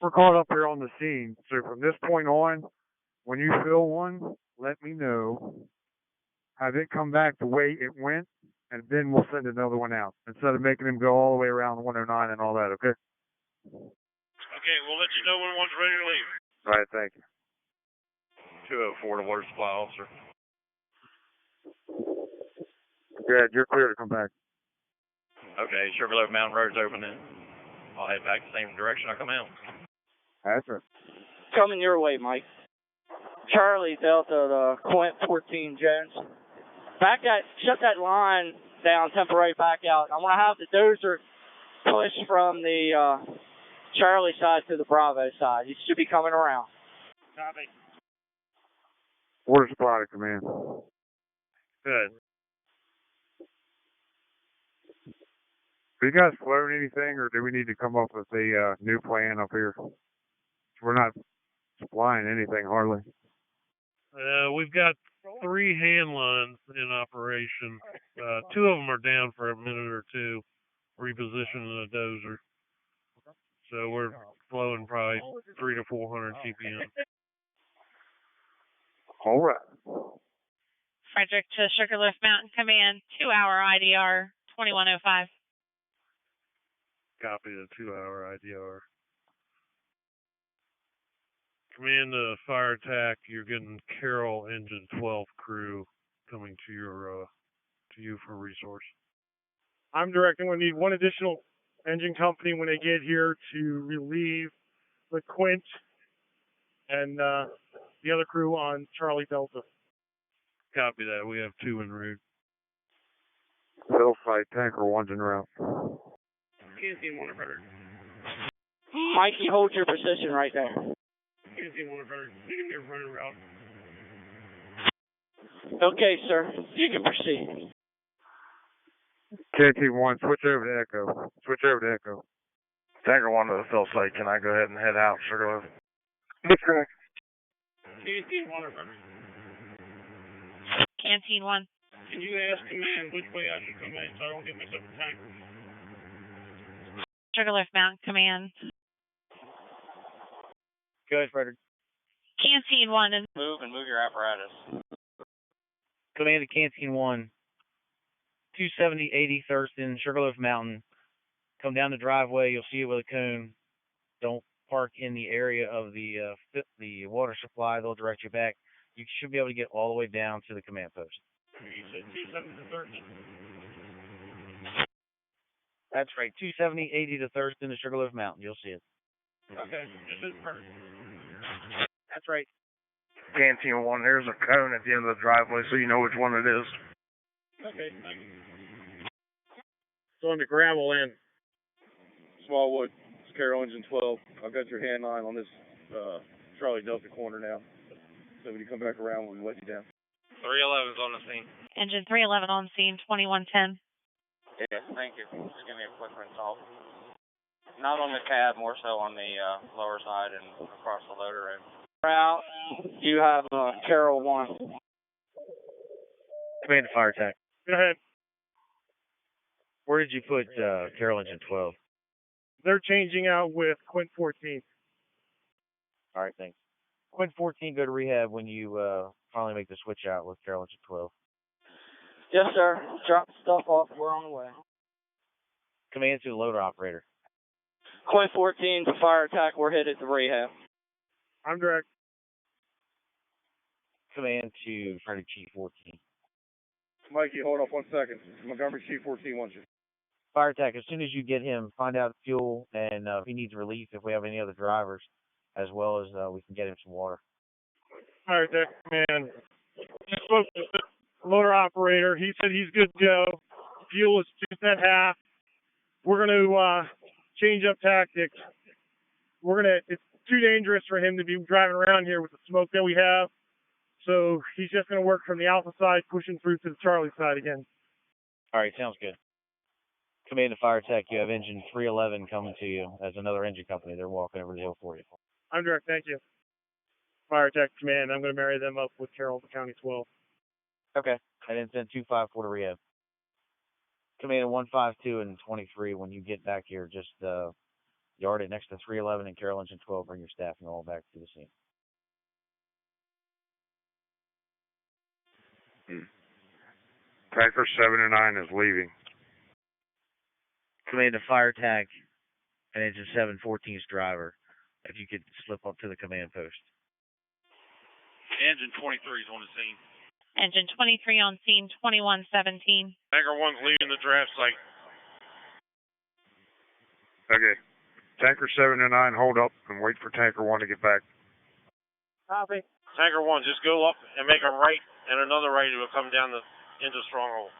S15: We're caught up here on the scene. So from this point on, when you fill one, let me know. Have it come back the way it went, and then we'll send another one out instead of making them go all the way around 109 and all that, okay?
S14: Okay, we'll let you know when one's ready to leave.
S15: All right, thank you.
S18: 204 to water supply officer.
S15: Good, you're clear to come back.
S18: Okay, Sugarloaf Mountain Road's open then. I'll head back the same direction I come out.
S15: That's right.
S17: Coming your way, Mike. Charlie Delta to Quint 14 Jones. Shut that line down, temporary back out. I want to have the dozer push from the Charlie side to the Bravo side. You should be coming around.
S14: Copy.
S15: Water supply to command.
S14: Good.
S15: Have you guys flown anything, or do we need to come up with a new plan up here? We're not supplying anything hardly.
S2: We've got 3 hand lines in operation. 2 of them are down for a minute or 2, repositioning the dozer. So we're flowing probably 300 to 400 CPM.
S15: All right.
S3: Frederick to Sugarloaf Mountain Command, 2-hour IDR, 2105.
S2: Copy the 2-hour IDR. Command the fire attack. You're getting Carroll Engine 12 crew coming to you for resource.
S6: I'm directing we need one additional engine company when they get here to relieve the Quint and the other crew on Charlie Delta.
S2: Copy that. We have 2 en route.
S15: Fill site tanker 1's en route.
S11: Canteen 1 Frederick.
S17: Mikey, hold your position right there.
S11: Canteen 1 Frederick. You can get running route.
S17: Okay, sir. You can proceed.
S15: KT1, switch over to Echo. Switch over to Echo.
S18: Tanker 1 to the fill site. Can I go ahead and head out, Sugarloaf?
S15: That's correct.
S11: Canteen 1 Frederick.
S3: Canteen 1.
S11: Can you ask command which way I should come in so I don't get myself attacked?
S3: Sugarloaf Mountain Command.
S9: Go ahead, Frederick.
S3: Canteen 1 and
S12: Move your apparatus.
S9: Command to Canteen 1. 270-80 Thurston, Sugarloaf Mountain. Come down the driveway. You'll see it with a cone. Don't park in the area of the water supply. They'll direct you back. You should be able to get all the way down to the command post.
S11: You said 270 to Thurston.
S9: That's right. 270-80 to Thurston to Sugarloaf Mountain. You'll see it.
S11: Okay, this is perfect.
S9: That's right.
S18: Canteen 1, there's a cone at the end of the driveway so you know which one it is.
S11: Okay, thank you.
S6: It's on the gravel end.
S10: Smallwood, it's Carroll Engine 12. I've got your hand line on this Charlie Delta corner now. So when you come back around, we'll let you down.
S11: 311's on the scene.
S3: Engine 311 on scene, 2110.
S17: Yes, thank you. Just give me a quick rinse off. Not on the cab, more so on the lower side and across the loader end. Route, you have Carroll 1.
S9: Command to fire attack.
S6: Go ahead.
S9: Where did you put Carroll Engine 12?
S6: They're changing out with Quint 14.
S9: All right, thanks. Quint 14, go to rehab when you finally make the switch out with Carroll Engine 12.
S17: Yes, sir. Drop the stuff off. We're on the way.
S9: Command to the loader operator.
S17: Quint 14 to fire attack. We're headed to rehab.
S6: I'm direct.
S9: Command to Frederick Chief 14.
S10: Mikey, hold off 1 second. Montgomery Chief 14 wants you.
S9: Fire attack, as soon as you get him, find out fuel and if he needs relief, if we have any other drivers, as well as we can get him some water.
S6: Fire attack, man. Just spoke to the loader operator. He said he's good to go. Fuel is just at half. We're going to change up tactics. It's too dangerous for him to be driving around here with the smoke that we have. So he's just going to work from the Alpha side, pushing through to the Charlie side again.
S9: All right, sounds good. Command to fire attack, you have engine 311 coming to you as another engine company. They're walking over the hill for you.
S6: I'm direct, thank you. Fire attack command, I'm going to marry them up with Carroll County 12.
S9: Okay, and then send 254 to rehab. Command 152 and 23, when you get back here, just yard it next to 311 and Carroll Engine 12, bring your staff and all back to the scene.
S15: Tanker 7 and 9 is leaving.
S9: Command to fire attack and engine 714's driver, if you could slip up to the command post.
S14: Engine 23 is on the scene.
S3: Engine 23 on scene, 2117.
S14: Tanker 1's leaving the draft site.
S15: Okay. Tanker 7 and 9, hold up and wait for Tanker 1 to get back.
S6: Copy.
S14: Tanker 1, just go up and make a right and another right. It will come down into Stronghold.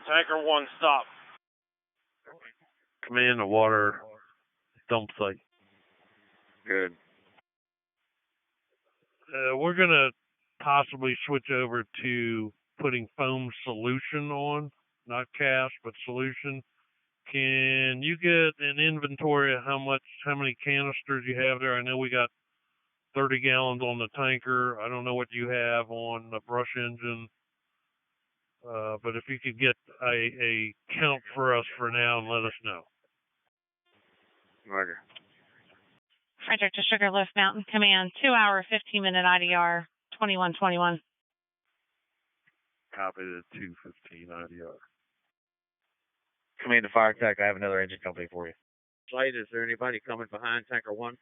S14: Tanker 1, stop.
S5: Command the water dump site.
S15: Good.
S2: We're going to possibly switch over to putting foam solution on, not cast, but solution. Can you get an inventory of how many canisters you have there? I know we got 30 gallons on the tanker. I don't know what you have on the brush engine. But if you could get a count for us for now and let us know.
S15: Okay.
S3: Frederick to Sugarloaf Mountain Command, 2 hour, 15-minute IDR, 2121.
S5: Copy the 215 IDR.
S9: Command to fire attack, I have another engine company for you.
S8: Slade, is there anybody coming behind Tanker 1?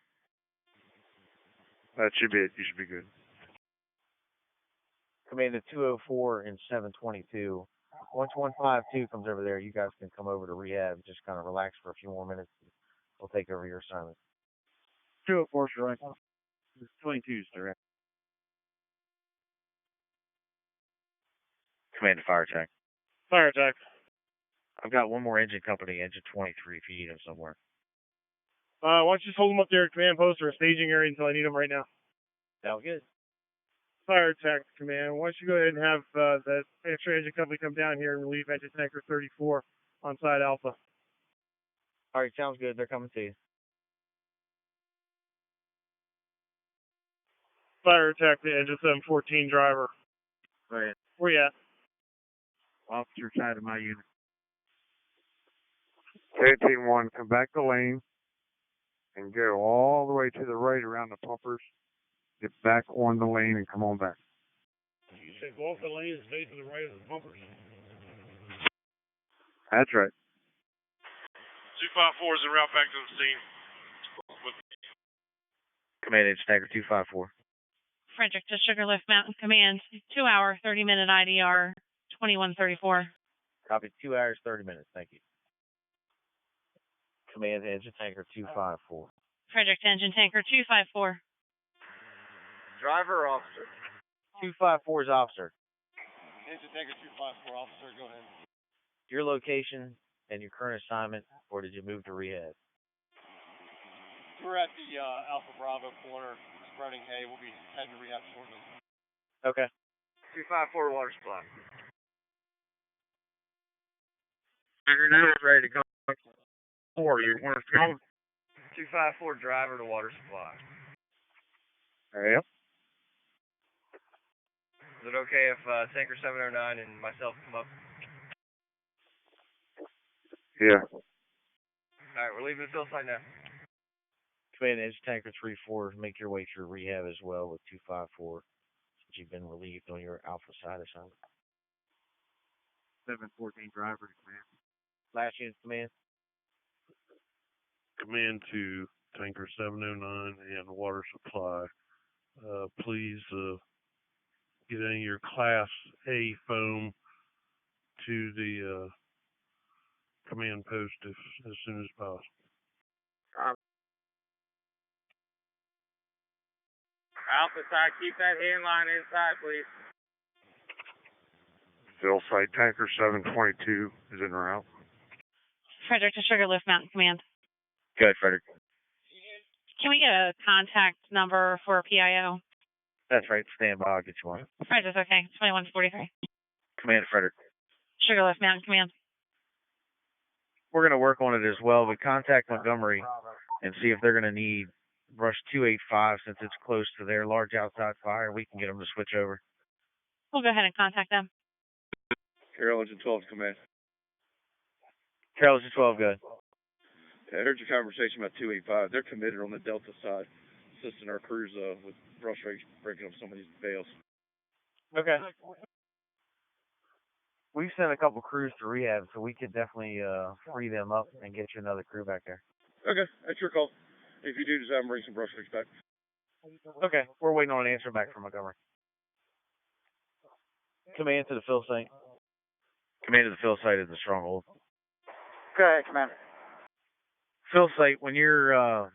S15: That should be it. You should be good.
S9: Command to 204 and 722. Once 152 comes over there, you guys can come over to rehab. Just kind of relax for a few more minutes. We'll take over your assignment.
S16: 204 direct. 22's direct.
S9: Command to fire attack.
S6: Fire attack.
S9: I've got one more engine company, engine 23, if you need them somewhere.
S6: Why don't you just hold them up there at command post or a staging area until I need them right now.
S9: Sounds good.
S6: Fire attack command. Why don't you go ahead and have that extra engine company come down here and relieve engine tanker 34 on side Alpha.
S9: All right, sounds good. They're coming to you.
S6: Fire attack the engine 714 driver.
S16: Right.
S6: Where you at?
S16: Officer side of my unit.
S15: Team 1, come back the lane and go all the way to the right around the pumpers. Get back on the lane and come on back.
S14: You said go off the lane and stay to the right of the pumpers.
S15: That's right.
S14: 254 is en route back to the scene.
S9: Command engine tanker 254.
S3: Frederick to Sugarloaf Mountain Command, 2 hour, 30-minute IDR, 2134.
S9: Copy, 2 hours, 30 minutes. Thank you. Command engine tanker 254.
S3: Frederick to engine tanker 254.
S17: Driver or officer?
S9: 254 is officer.
S10: Engine tanker 254, officer, go ahead.
S9: Your location and your current assignment, or did you move to rehab?
S10: We're at the Alpha Bravo corner, spreading hay. We'll be heading to rehab shortly.
S9: Okay.
S17: 254 water supply.
S8: You're now ready to come. Four, you want us to go?
S9: 254 driver to water supply.
S8: Yep.
S9: Is it okay if tanker 709 and myself come up?
S8: Yeah.
S9: Alright, we're leaving the fill site now. Command Edge Tanker 3-4, make your way through rehab as well with 254, since you've been relieved on your Alpha side assignment.
S16: 714 driver, command.
S9: Last unit, command.
S2: Command to Tanker 709 and water supply. Please get any of your Class A foam to the command post as soon as possible.
S11: Alpha side, keep that hand line inside, please.
S15: Fill site tanker 722 is en route.
S3: Frederick to Sugarloaf Mountain Command.
S9: Good, Frederick.
S3: Can we get a contact number for PIO?
S9: That's right, stand by, I'll get you one.
S3: Frederick, okay, 2143.
S9: Command, Frederick.
S3: Sugarloaf Mountain Command.
S9: We're going to work on it as well, but contact Montgomery and see if they're going to need Rush 285 since it's close to their large outside fire. We can get them to switch over.
S3: We'll go ahead and contact them.
S10: Carroll Engine 12 command.
S9: Carroll Engine 12, good.
S10: Yeah, I heard your conversation about 285. They're committed on the Delta side, assisting our crews with brush rates, breaking up some of these bales.
S9: Okay. We've sent a couple crews to rehab, so we could definitely free them up and get you another crew back there.
S10: Okay, that's your call. If you do, just have them bring some brush rates back.
S9: Okay, we're waiting on an answer back from Montgomery. Command to the fill site. Command to the fill site is the stronghold.
S17: Go ahead, Commander.
S9: Fill site, when you're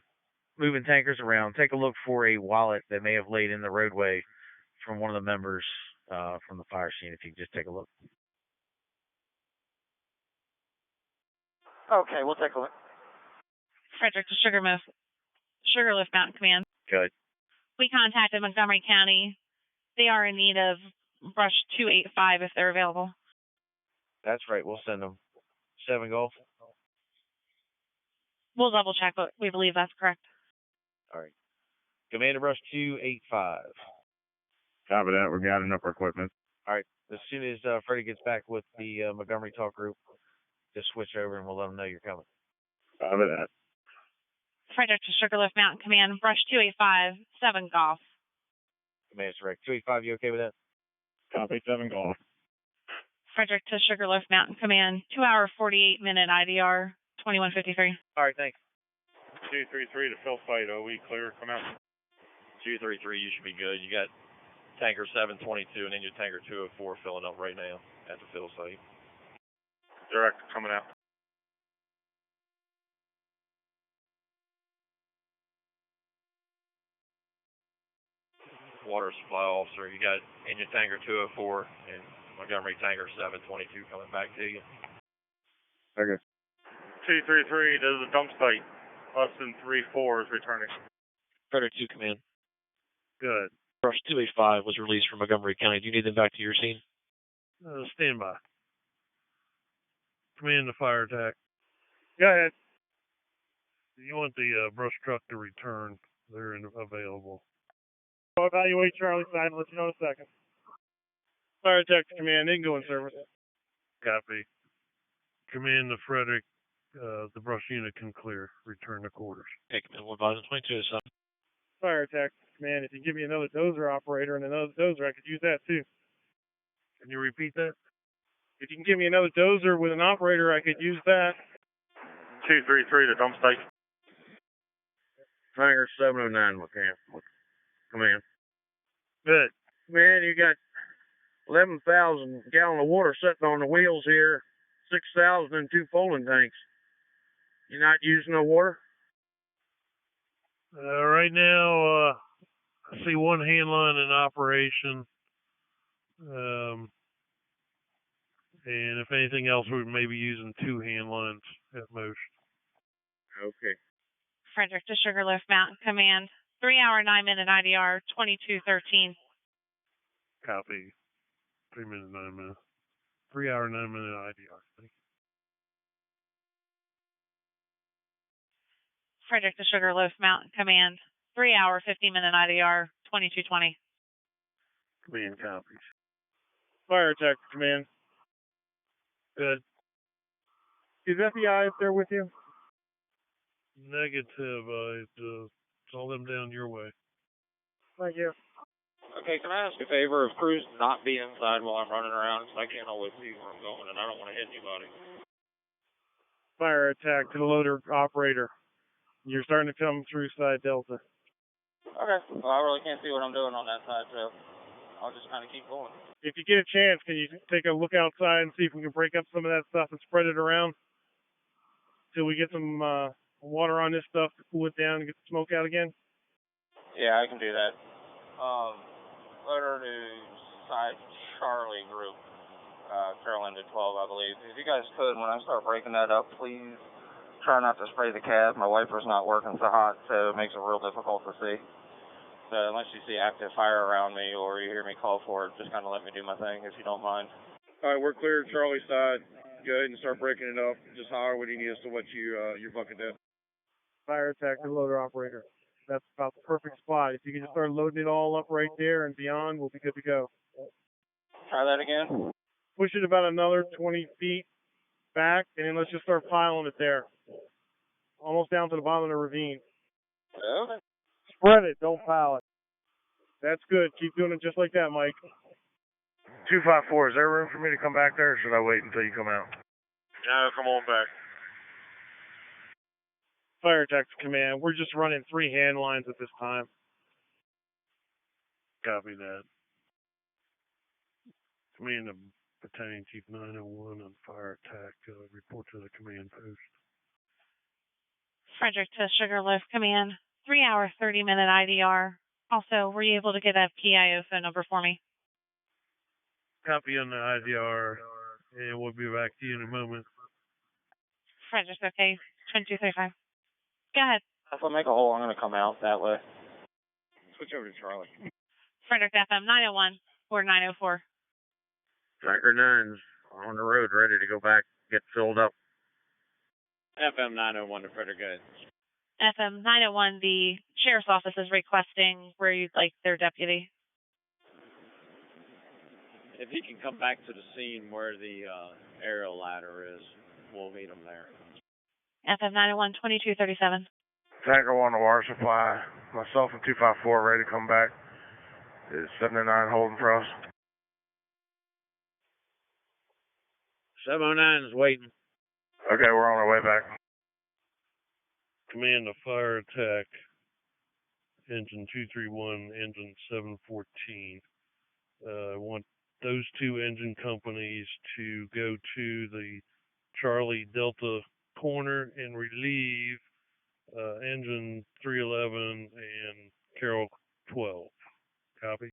S9: moving tankers around, take a look for a wallet that may have laid in the roadway from one of the members from the fire scene, if you could just take a look.
S17: Okay, we'll take a look.
S3: Frederick to Sugarloaf Mountain Command.
S9: Good.
S3: We contacted Montgomery County. They are in need of Brush 285 if they're available.
S9: That's right, we'll send them. 7 Golf.
S3: We'll double check, but we believe that's correct.
S9: All right. Commander Brush 285.
S15: Copy that. We got enough equipment.
S9: All right. As soon as Freddie gets back with the Montgomery talk group, just switch over and we'll let them know you're coming.
S15: Copy that.
S3: Frederick to Sugarloaf Mountain Command. Brush 285, 7 Golf.
S9: Commander's direct. 285, you okay with that?
S15: Copy 7 Golf.
S3: Frederick to Sugarloaf Mountain Command. 2 hour, 48-minute IDR, 2153.
S9: All right, thanks.
S15: 233 to fill site. OE clear. Come out.
S13: 233, you should be good. You got tanker 722 and then your tanker 204 filling up right now at the fill site.
S15: Direct coming out.
S13: Water supply officer, you got engine tanker 204 and Montgomery tanker 722 coming back to you.
S15: Okay. 233 to the dump site. Austin 34 is returning.
S13: Frederick 2 command.
S2: Good.
S13: Brush 285 was released from Montgomery County. Do you need them back to your scene?
S2: Stand by. Command the fire attack.
S6: Go ahead.
S2: You want the brush truck to return. They're available.
S6: I'll evaluate Charlie side and let you know in a second. Fire attack to command. They can go in service.
S2: Copy. Command to Frederick. The brush unit can clear. Return to quarters.
S13: Okay, command 1022 son.
S6: Fire attack to command. If you give me another dozer operator and another dozer, I could use that too.
S2: Can you repeat that?
S6: If you can give me another dozer with an operator, I could use that.
S15: 233 to dump site.
S8: Tanker 709, command.
S6: Good.
S8: Man, you got 11,000 gallon of water sitting on the wheels here, 6,000 in 2 folding tanks. You not using no water?
S2: Right now, I see one hand line in operation. And if anything else, we may be using 2 hand lines at most.
S8: Okay.
S3: Frederick to Sugarloaf Mountain Command. 3 hour, 9-minute IDR, 2213.
S2: Copy. 3 minutes, 9 minutes. 3 hour, 9 minute IDR.
S3: Frederick to Sugarloaf Mountain Command, 3 hour, 50-minute IDR, 2220.
S2: Command copies.
S6: Fire attack command.
S2: Good.
S6: Is FBI up there with you?
S2: Negative. I saw them down your way.
S6: Thank you.
S17: Okay, can I ask a favor of crews not be inside while I'm running around? Because I can't always see where I'm going, and I don't want to hit anybody.
S6: Fire attack to the loader operator. You're starting to come through side Delta.
S17: Okay, well, I really can't see what I'm doing on that side, so I'll just kind of keep going.
S6: If you get a chance, can you take a look outside and see if we can break up some of that stuff and spread it around till we get some water on this stuff to cool it down and get the smoke out again?
S17: Yeah, I can do that. Loader to side Charlie group, Carroll Engine 12, I believe. If you guys could, when I start breaking that up, please try not to spray the cab. My wiper's not working so hot, so it makes it real difficult to see. So unless you see active fire around me or you hear me call for it, just kind of let me do my thing if you don't mind.
S10: All right, we're clear. Charlie side. Go ahead and start breaking it up. Just holler when you need us to let you your bucket down.
S6: Fire attack to the loader operator. That's about the perfect spot. If you can just start loading it all up right there and beyond, we'll be good to go.
S17: Try that again.
S6: Push it about another 20 feet back, and then let's just start piling it there. Almost down to the bottom of the ravine.
S17: Okay.
S6: Spread it, don't pile it. That's good. Keep doing it just like that, Mike.
S18: 254, is there room for me to come back there, or should I wait until you come out?
S2: No, come on back.
S6: Fire attack command. We're just running 3 hand lines at this time.
S2: Copy that. Command of Battalion Chief 901 on fire attack. Report to the command post.
S3: Frederick to Sugarloaf Command, 3 hour, 30-minute IDR. Also, were you able to get a PIO phone number for me?
S2: Copy on the IDR, and we'll be back to you in a moment.
S3: Frederick, okay, 2235. Go ahead.
S17: If I make a hole, I'm going to come out that way.
S10: Switch over to Charlie.
S3: Frederick FM 901 or 904.
S8: Tanker 9's on the road, ready to go back, get filled up.
S12: FM 901 to Frederick Goods.
S3: FM 901, the sheriff's office is requesting where you'd like their deputy.
S12: If he can come back to the scene where the aerial ladder is, we'll meet him there.
S3: FM 901, 2237.
S18: Tanker 1 to water supply. Myself and 254 ready to come back. Is 79 holding for us?
S8: 709 is waiting.
S18: Okay, we're on our way back.
S2: Command of fire attack. Engine 231, engine 714. I want those 2 engine companies to go to the Charlie Delta corner and relieve engine 311 and Carroll 12. Copy.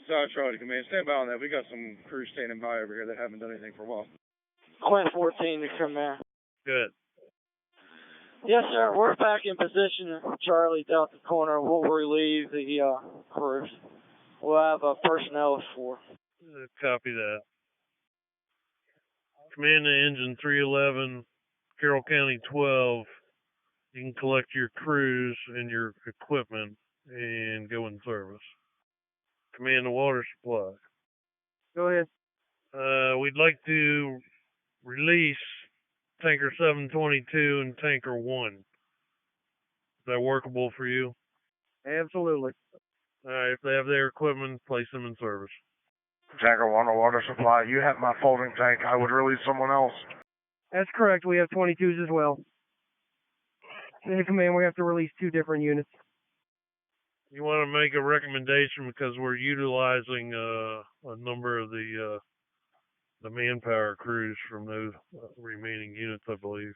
S10: Side Charlie command. Stand by on that. We got some crews standing by over here that haven't done anything for a while.
S17: Quint 14 to command.
S2: Good.
S17: Yes, sir. We're back in position at Charlie Delta corner. We'll relieve the crews. We'll have personnel for.
S2: Copy that. Command to engine 311, Carroll County 12. You can collect your crews and your equipment and go in service. Command the water supply.
S6: Go ahead.
S2: We'd like to release Tanker 722 and Tanker 1. Is that workable for you?
S6: Absolutely.
S2: All right, if they have their equipment, place them in service.
S18: Tanker 1 to water supply. You have my folding tank. I would release someone else.
S7: That's correct. We have 22s as well. In command, we have to release 2 different units.
S2: You want to make a recommendation because we're utilizing a number of the manpower crews from those remaining units, I believe.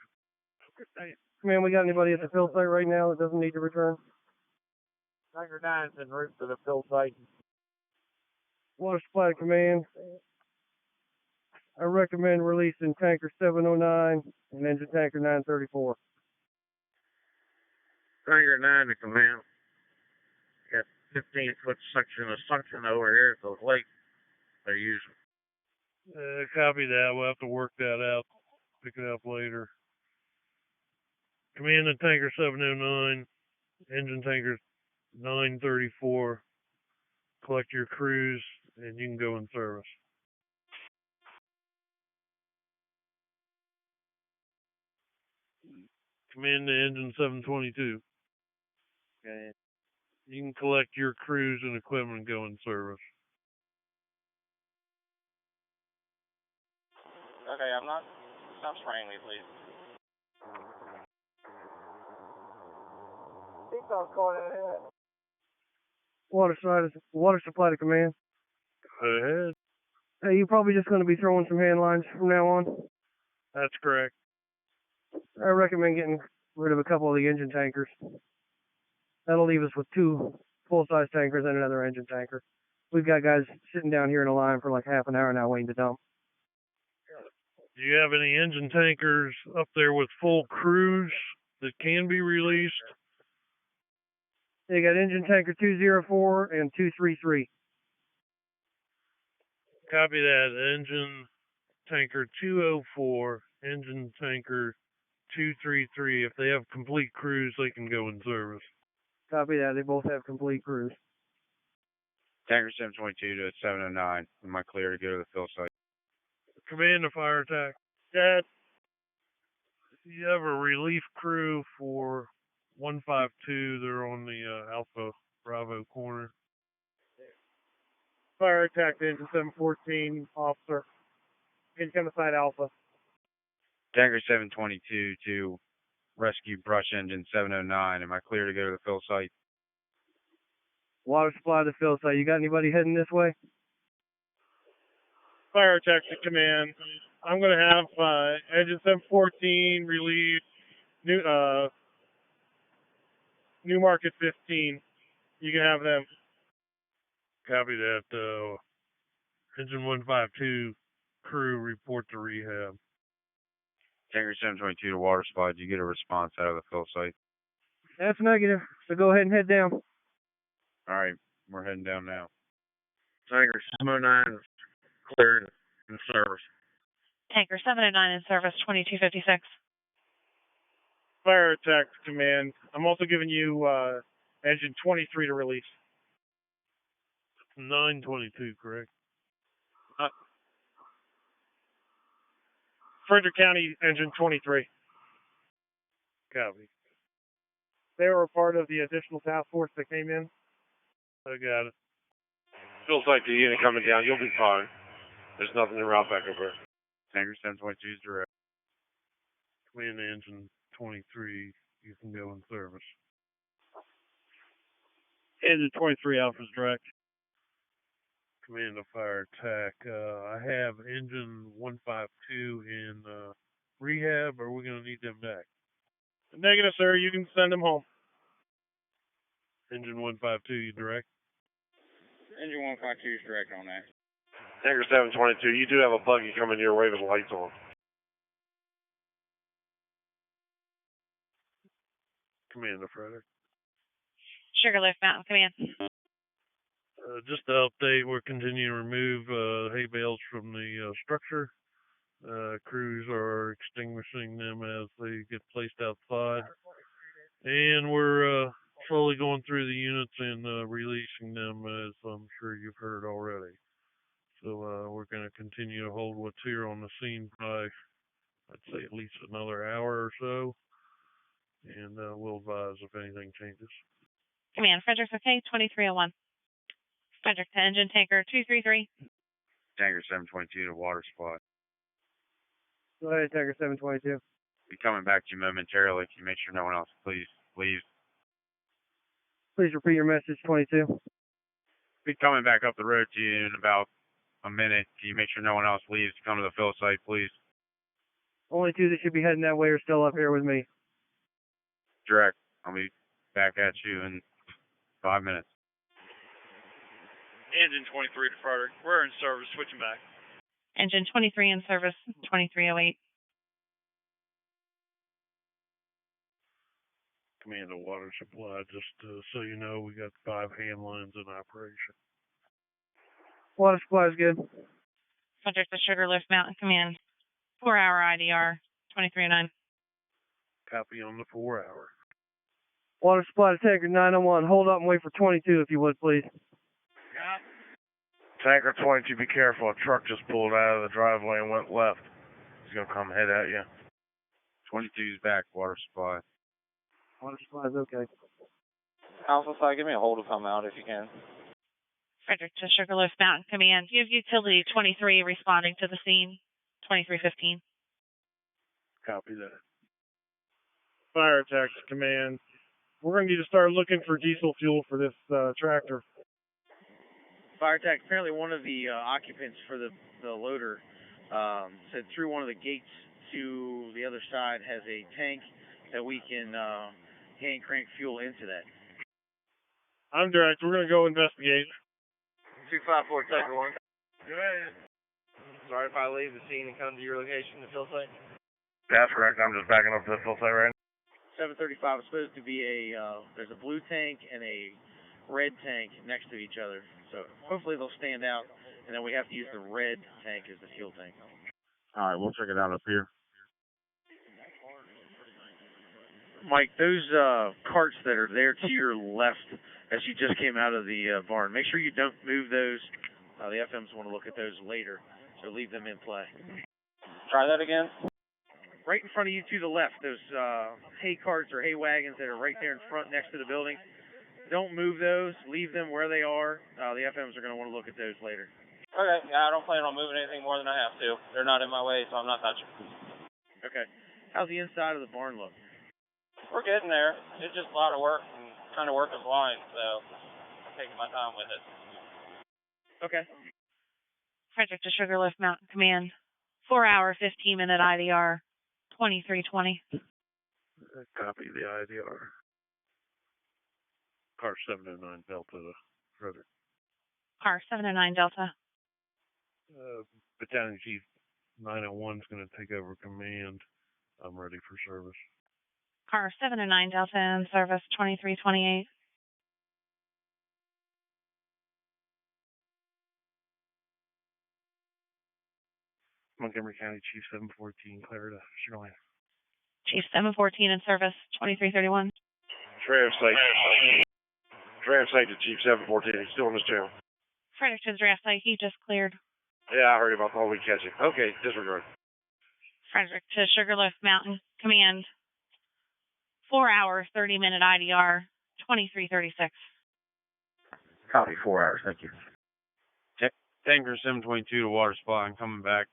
S7: Command, we got anybody at the fill site right now that doesn't need to return?
S8: Tanker 9's en route to the fill site.
S7: Water supply command. I recommend releasing tanker 709 and engine tanker 934.
S8: Tanker 9 to command. Got 15-foot section of suction over here at the lake they're using.
S2: Copy that. We'll have to work that out. Pick it up later. Command to tanker 709, engine tanker 934. Collect your crews, and you can go in service. Command to engine 722.
S12: Okay.
S2: You can collect your crews and equipment and go in service.
S17: Okay, stop spraying me, please. Seatbelt's going in here.
S7: Water supply to command.
S2: Go ahead.
S7: Hey, you're probably just going to be throwing some hand lines from now on.
S2: That's correct.
S7: I recommend getting rid of a couple of the engine tankers. That'll leave us with 2 full-size tankers and another engine tanker. We've got guys sitting down here in a line for like half an hour now waiting to dump.
S2: Do you have any engine tankers up there with full crews that can be released?
S7: They got engine tanker 204 and 233.
S2: Copy that. Engine tanker 204, engine tanker 233. If they have complete crews, they can go in service.
S7: Copy that. They both have complete crews.
S8: Tanker 722 to 709. Am I clear to go to the fill site?
S2: Command to fire attack. Dad, you have a relief crew for 152. They're on the Alpha Bravo corner.
S6: Fire attack to engine 714, officer. Engine side Alpha.
S8: Tanker 722 to rescue brush engine 709. Am I clear to go to the fill site?
S7: Water supply to fill site. You got anybody heading this way?
S6: Fire attack to command. I'm going to have engine 714 relieve New Market 15. You can have them.
S2: Copy that. Engine 152 crew report to rehab.
S8: Tanker 722 to water supply. Did you get a response out of the fill site?
S7: That's negative. So go ahead and head down.
S8: All right, we're heading down now.
S5: Tanker 709 cleared in service.
S3: Tanker 709 in service, 2256.
S6: Fire attack to command. I'm also giving you engine 23 to release.
S2: 922, correct?
S6: Frederick County, engine 23.
S2: Copy.
S6: They were a part of the additional task force that came in.
S2: I got it.
S18: Feels like the unit coming down. You'll be fine. There's nothing to route back over.
S8: Tanker 722 is direct.
S2: Command to engine 23. You can go in service.
S6: Engine 23 Alpha's direct.
S2: Command to fire attack. I have engine 152 in rehab. Or are we going to need them back?
S6: Negative, sir. You can send them home.
S2: Engine 152, you direct?
S17: Engine 152 is direct on that.
S18: Tanker 722, you do have a buggy coming your way with the lights on.
S2: Command to Frederick.
S3: Sugarloaf Mountain Command.
S2: Just to update, we're continuing to remove hay bales from the structure. Crews are extinguishing them as they get placed outside. And we're slowly going through the units and releasing them, as I'm sure you've heard already. So we're going to continue to hold what's here on the scene by, I'd say, at least another hour or so. And we'll advise if anything changes.
S3: Command, Frederick's okay, 2301. Frederick to engine tanker 233.
S8: Tanker 722 to water supply.
S7: Go ahead, Tanker 722.
S8: Be coming back to you momentarily. Can you make sure no one else please leaves?
S7: Please repeat your message, 22.
S8: Be coming back up the road to you in about a minute. Can you make sure no one else leaves to come to the fill site, please?
S7: Only 2 that should be heading that way are still up here with me.
S8: Direct. I'll be back at you in 5 minutes.
S20: Engine 23 to Frederick. We're in service. Switching back.
S3: Engine 23 in service, 2308.
S2: Command to water supply. Just so you know, we got 5 hand lines in operation.
S7: Water supply is good.
S3: Frederick to Sugarloaf Mountain Command. 4-hour IDR, 2309.
S2: Copy on the 4 hour.
S21: Water supply to tanker 901. Hold up and wait for 22 if you would, please.
S5: Tanker 22, be careful. A truck just pulled out of the driveway and went left. He's going to come head at you.
S15: 22's back, water supply.
S21: Water supply is okay.
S17: Alpha 5, give me a hold to come out if you can.
S3: Frederick to Sugarloaf Mountain Command. You have utility 23 responding to the scene. 2315.
S2: Copy that.
S6: Fire attack command. We're going to need to start looking for diesel fuel for this tractor.
S22: Fire attack. Apparently one of the occupants for the loader said through one of the gates to the other side has a tank that we can hand crank fuel into that.
S6: I'm direct. We're going to go investigate.
S22: 254 Tucker 1.
S12: Go ahead. Sorry if I leave the scene and come to your location to fill site.
S5: That's correct. I'm just backing up to the full site right now.
S22: 735 is supposed to be there's a blue tank and a red tank next to each other. So hopefully they'll stand out, and then we have to use the red tank as the fuel tank.
S15: All right, we'll check it out up here.
S22: Mike, those carts that are there to your left as you just came out of the barn, make sure you don't move those. The FMs want to look at those later, so leave them in play.
S17: Try that again.
S22: Right in front of you to the left, those hay carts or hay wagons that are right there in front next to the building. Don't move those. Leave them where they are. The FMs are going to want to look at those later.
S17: Okay, yeah, I don't plan on moving anything more than I have to. They're not in my way, so I'm not touching.
S22: Okay. How's the inside of the barn look?
S17: We're getting there. It's just a lot of work and trying to work is blind, so I'm taking my time with it.
S22: Okay.
S3: Frederick to Sugarloaf Mountain Command. 4 hour, 15-minute IDR. 2320.
S2: Copy the IDR. Car 709 Delta to Frederick.
S3: Car 709 Delta.
S2: Battalion Chief 901 is going to take over command. I'm ready for service.
S3: Car 709 Delta in service 2328.
S2: Montgomery County Chief 714, clear to Sugarland.
S3: Chief 714 in service 2331.
S18: Draft site to Chief 714. He's still in his channel.
S3: Frederick to the draft site. He just cleared.
S18: Yeah, I heard about the whole week catching. Okay, disregard.
S3: Frederick to Sugarloaf Mountain Command. 4 hour, 30-minute IDR 2336.
S8: Copy, 4 hours, thank you.
S15: Tanker 722 to water supply. I'm coming back.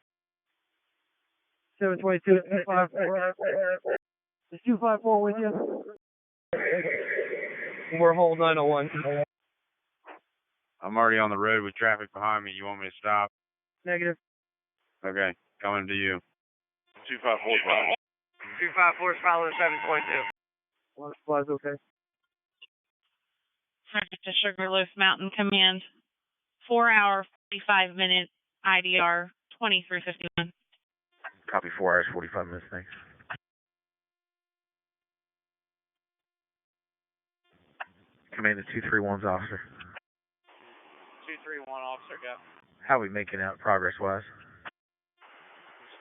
S21: 722, 254. Is 254 with you? We're hold 901.
S15: I'm already on the road with traffic behind me. You want me to stop?
S21: Negative.
S15: Okay, coming to you.
S18: 254.
S17: 254 is following 722.
S21: Water supply's okay.
S3: Frederick to Sugarloaf Mountain Command. 4 hour, 45-minute IDR 2351.
S8: Copy, 4 hours, 45 minutes, thanks. Command to 231's officer.
S22: 231 officer, go.
S8: How are we making out progress-wise?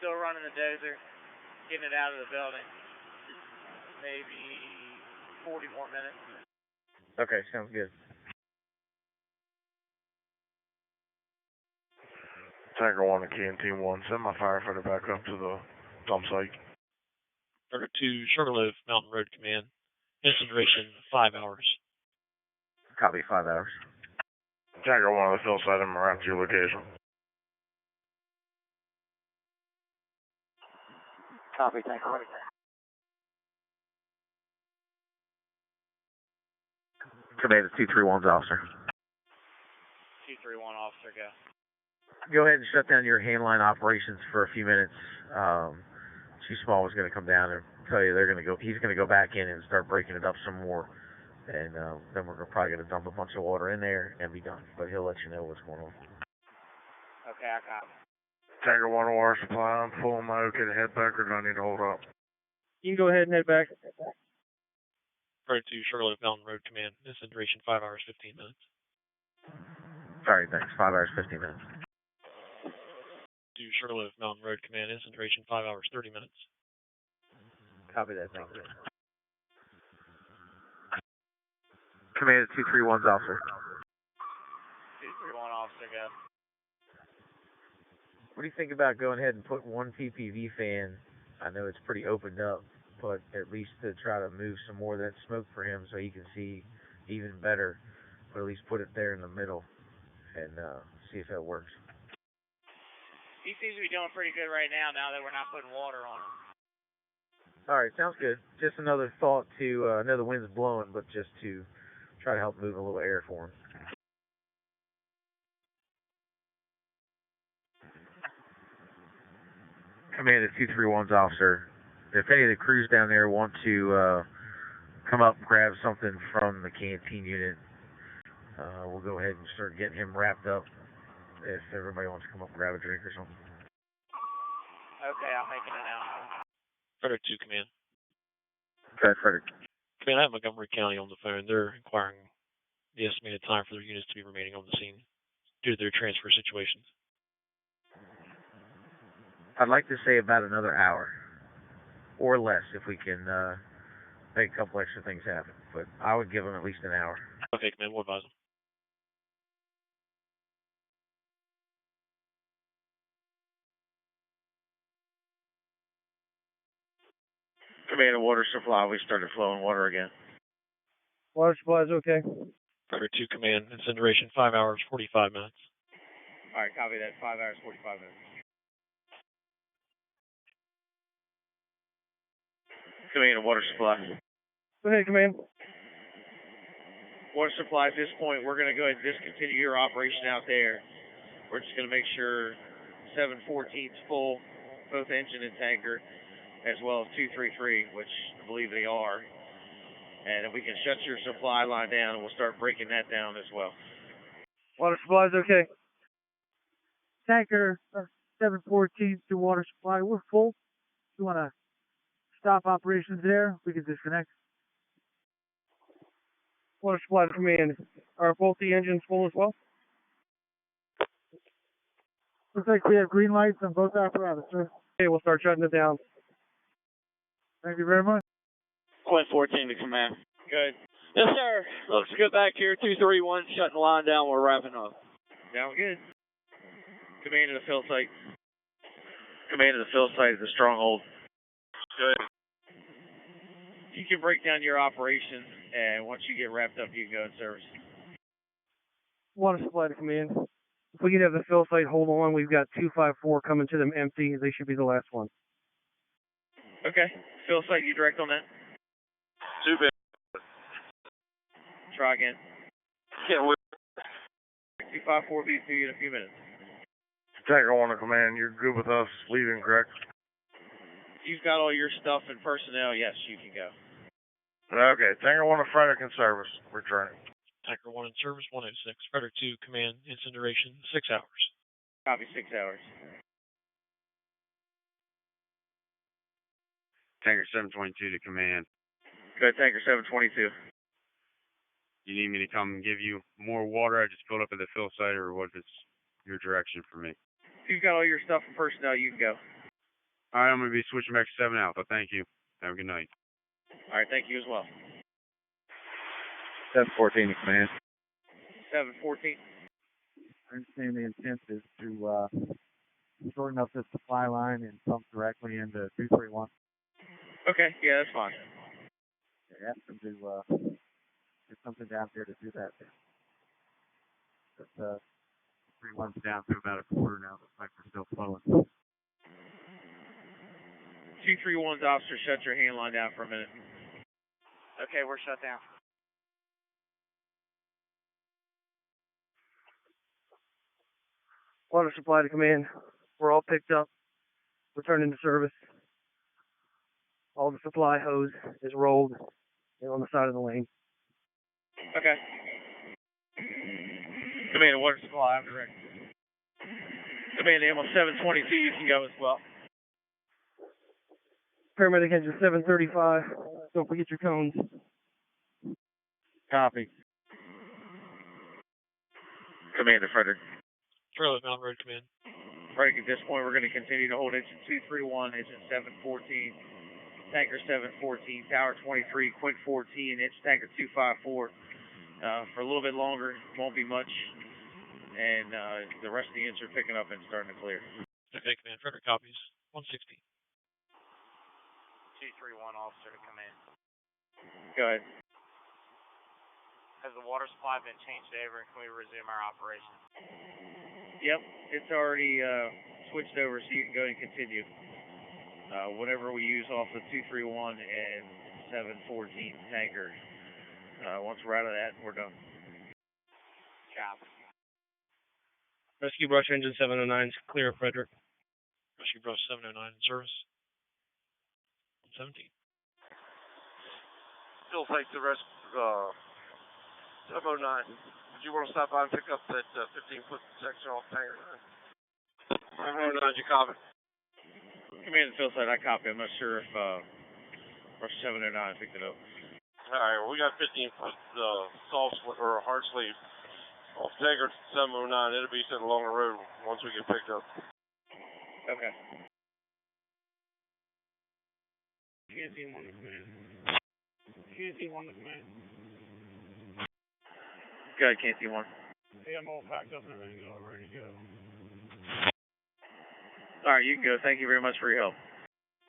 S22: Still running the dozer, getting it out of the building. Maybe 40 more minutes.
S8: Okay, sounds good.
S5: Tanker 1 to Canteen 1. Send my firefighter back up to the dump site.
S13: Order to Sugarloaf Mountain Road Command. Instant duration 5 hours.
S8: Copy, 5 hours.
S5: Tanker 1 to the fill site. I'm around to your location.
S17: Copy, Tanker 1.
S8: Command to 231's officer.
S22: 231 officer, go.
S8: Go ahead and shut down your handline operations for a few minutes. Chief Small was going to come down and tell you he's going to go back in and start breaking it up some more. And then we're probably going to dump a bunch of water in there and be done. But he'll let you know what's going on.
S22: Okay, I copy.
S5: Tanker 1 water supply. I'm full. Am I okay to head back or do I need to hold up?
S21: You can go ahead and head back.
S13: Order to Sugarloaf Mountain Road Command. Instant duration 5 hours, 15 minutes.
S8: Sorry, thanks. 5 hours, 15 minutes.
S13: To Sugarloaf Mountain Road Command. Instant duration 5 hours, 30 minutes.
S1: Copy that, thank you.
S8: Command 231's officer.
S9: 231 officer, go.
S1: What do you think about going ahead and putting one PPV fan? I know it's pretty opened up, but at least to try to move some more of that smoke for him so he can see even better. But at least put it there in the middle and see if that works.
S11: He seems to be doing pretty good right now that we're not putting water on him.
S1: All right, sounds good. Just another thought to, I know the wind's blowing, but just to try to help move a little air for him. Command 231's officer. If any of the crews down there want to come up and grab something from the canteen unit, we'll go ahead and start getting him wrapped up if everybody wants to come up and grab a drink or something.
S11: Okay, I'm making it now.
S13: Frederick 2, Command.
S8: Okay, Frederick.
S13: Command, I have Montgomery County on the phone. They're inquiring the estimated time for their units to be remaining on the scene due to their transfer situations.
S1: I'd like to say about another hour or less if we can make a couple extra things happen. But I would give them at least an hour.
S13: Okay, Command, we'll advise them.
S22: Command and water supply, we started flowing water again.
S21: Water supply's okay.
S13: Frederick 2, Command, incineration 5 hours, 45 minutes.
S22: Alright, copy that. 5 hours, 45 minutes. Command and water supply.
S21: Go ahead, Command.
S22: Water supply, at this point, we're going to go ahead and discontinue your operation out there. We're just going to make sure 714's full, both engine and tanker, as well as 233, which I believe they are. And if we can shut your supply line down, we'll start breaking that down as well.
S21: Water supply's okay.
S7: Tanker 714 to water supply. We're full. If you want to stop operations there, we can disconnect.
S21: Water supply to Command. Are both the engines full as well?
S7: Looks like we have green lights on both apparatus, sir.
S21: Okay, we'll start shutting it down.
S7: Thank you very much.
S17: Quint 14 to Command.
S22: Good.
S17: Yes, sir. Looks good back here. 231, shutting the line down. We're wrapping up.
S22: Sound good. Command of the fill site. Command of the fill site is the stronghold. Good. You can break down your operation, and once you get wrapped up, you can go in service.
S21: Water supply to Command. If we can have the fill site hold on, we've got 254 coming to them empty. They should be the last one.
S22: Okay. Fill site, you direct on that?
S18: Super.
S22: Try again.
S18: Can't wait.
S22: 254 be to you in a few minutes.
S18: Tanker 1 to Command, you're good with us leaving, correct?
S22: You've got all your stuff and personnel, yes, you can go.
S18: Okay, Tanker 1 to Frederick in service, returning.
S13: Tanker 1 in service, 106. Frederick 2, Command, incineration, 6 hours.
S22: Copy, 6 hours.
S4: Tanker 722 to Command.
S22: Good, Tanker 722.
S4: You need me to come and give you more water? I just filled up at the fill site, or what is your direction for me?
S22: If you've got all your stuff and personnel, you can go.
S4: All right, I'm going to be switching back to 7 Alpha. Thank you. Have a good night.
S22: All right, thank you as well.
S8: 714 to Command.
S22: 714.
S16: I understand the intent is to shorten up this supply line and pump directly into 231.
S22: Okay, yeah, that's fine.
S16: Ask them to get something down here to do that. But 31's down to about a quarter now. Looks like we're still flowing.
S22: 231's officer, shut your hand line down for a minute.
S11: Okay, we're shut down.
S21: Water supply to Command. We're all picked up. Returning to service. All the supply hose is rolled and on the side of the lane.
S22: Okay. Command, water supply, I'm direct. Command, ammo 722, you can go as well.
S21: Paramedic engine 735. Don't forget your cones.
S22: Copy. Commander Frederick.
S13: Charlie, Mountain Road Command.
S22: Frederick, at this point, we're going to continue to hold engine 231, engine 714, tanker 714, tower 23, quint 14, it's tanker 254. For a little bit longer, won't be much, and the rest of the units are picking up and starting to clear.
S13: Okay, command. Frederick copies. 160.
S9: 231 officer to command.
S22: Go ahead.
S9: Has the water supply been changed over, and can we resume our operation?
S22: Yep, it's already switched over, so you can go and continue. Whatever we use off the 231 and 714 tanker. Once we're out of that, we're done.
S9: Copy.
S6: Rescue Brush Engine 709's clear, Frederick.
S13: Rescue Brush 709 in service. 117.
S18: Still take the rest, 709. Did you want to stop by and pick up that 15-foot section off tanker 9? 709, you copy?
S22: Command the field side, I copy. I'm not sure if Brush 709 picked it up.
S18: Alright, well, we got 15-foot soft or hard sleeve off tanker 709. It'll be sitting along the road once we get picked up.
S22: Okay.
S5: Canteen on the command. Canteen on the command.
S22: Go ahead, Canteen 1.
S5: Hey, I'm all packed up and everything, all ready to go.
S22: Alright, you can go. Thank you very much for your help.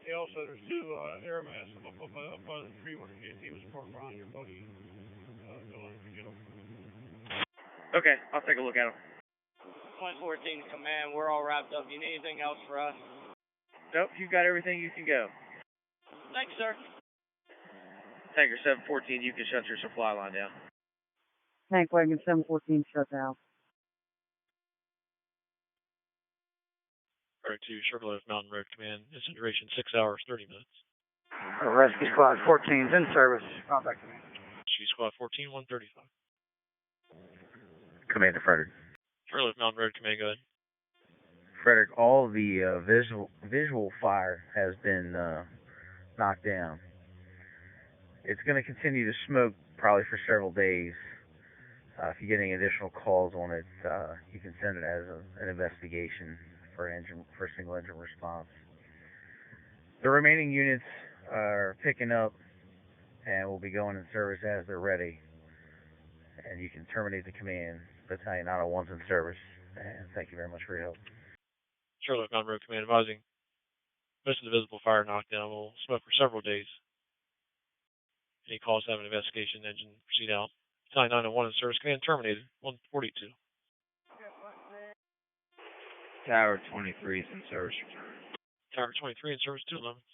S5: Hey, also, there's two air masks up by the tree where the canteen was parked behind your buggy. Go on and get them.
S22: Okay, I'll take a look at them.
S17: Point 14 command, we're all wrapped up. You need anything else for us?
S22: Nope, you've got everything, you can go.
S17: Thanks, sir.
S22: Tanker 714, you can shut your supply line down.
S7: Tank wagon 714 shut down.
S13: Frederick 2, Sugarloaf Mountain Road Command. Incident duration 6 hours, 30 minutes.
S14: Rescue Squad 14's in service. Contact me.
S13: Rescue Squad 14, 135.
S1: Commander Frederick.
S13: Sugarloaf Mountain Road Command, go ahead.
S1: Frederick, all the visual fire has been knocked down. It's going to continue to smoke probably for several days. If you get any additional calls on it, you can send it as an investigation for single engine response. The remaining units are picking up and will be going in service as they're ready. And you can terminate the command. Battalion 901's in service. And thank you very much for your help.
S13: Sugarloaf Mountain Road Command advising most of the visible fire knockdown will smoke for several days. Any calls to have an investigation, engine proceed out. Battalion 901 in service, command terminated, 142.
S12: Tower 23 is in service.
S13: Tower 23 in service, 211.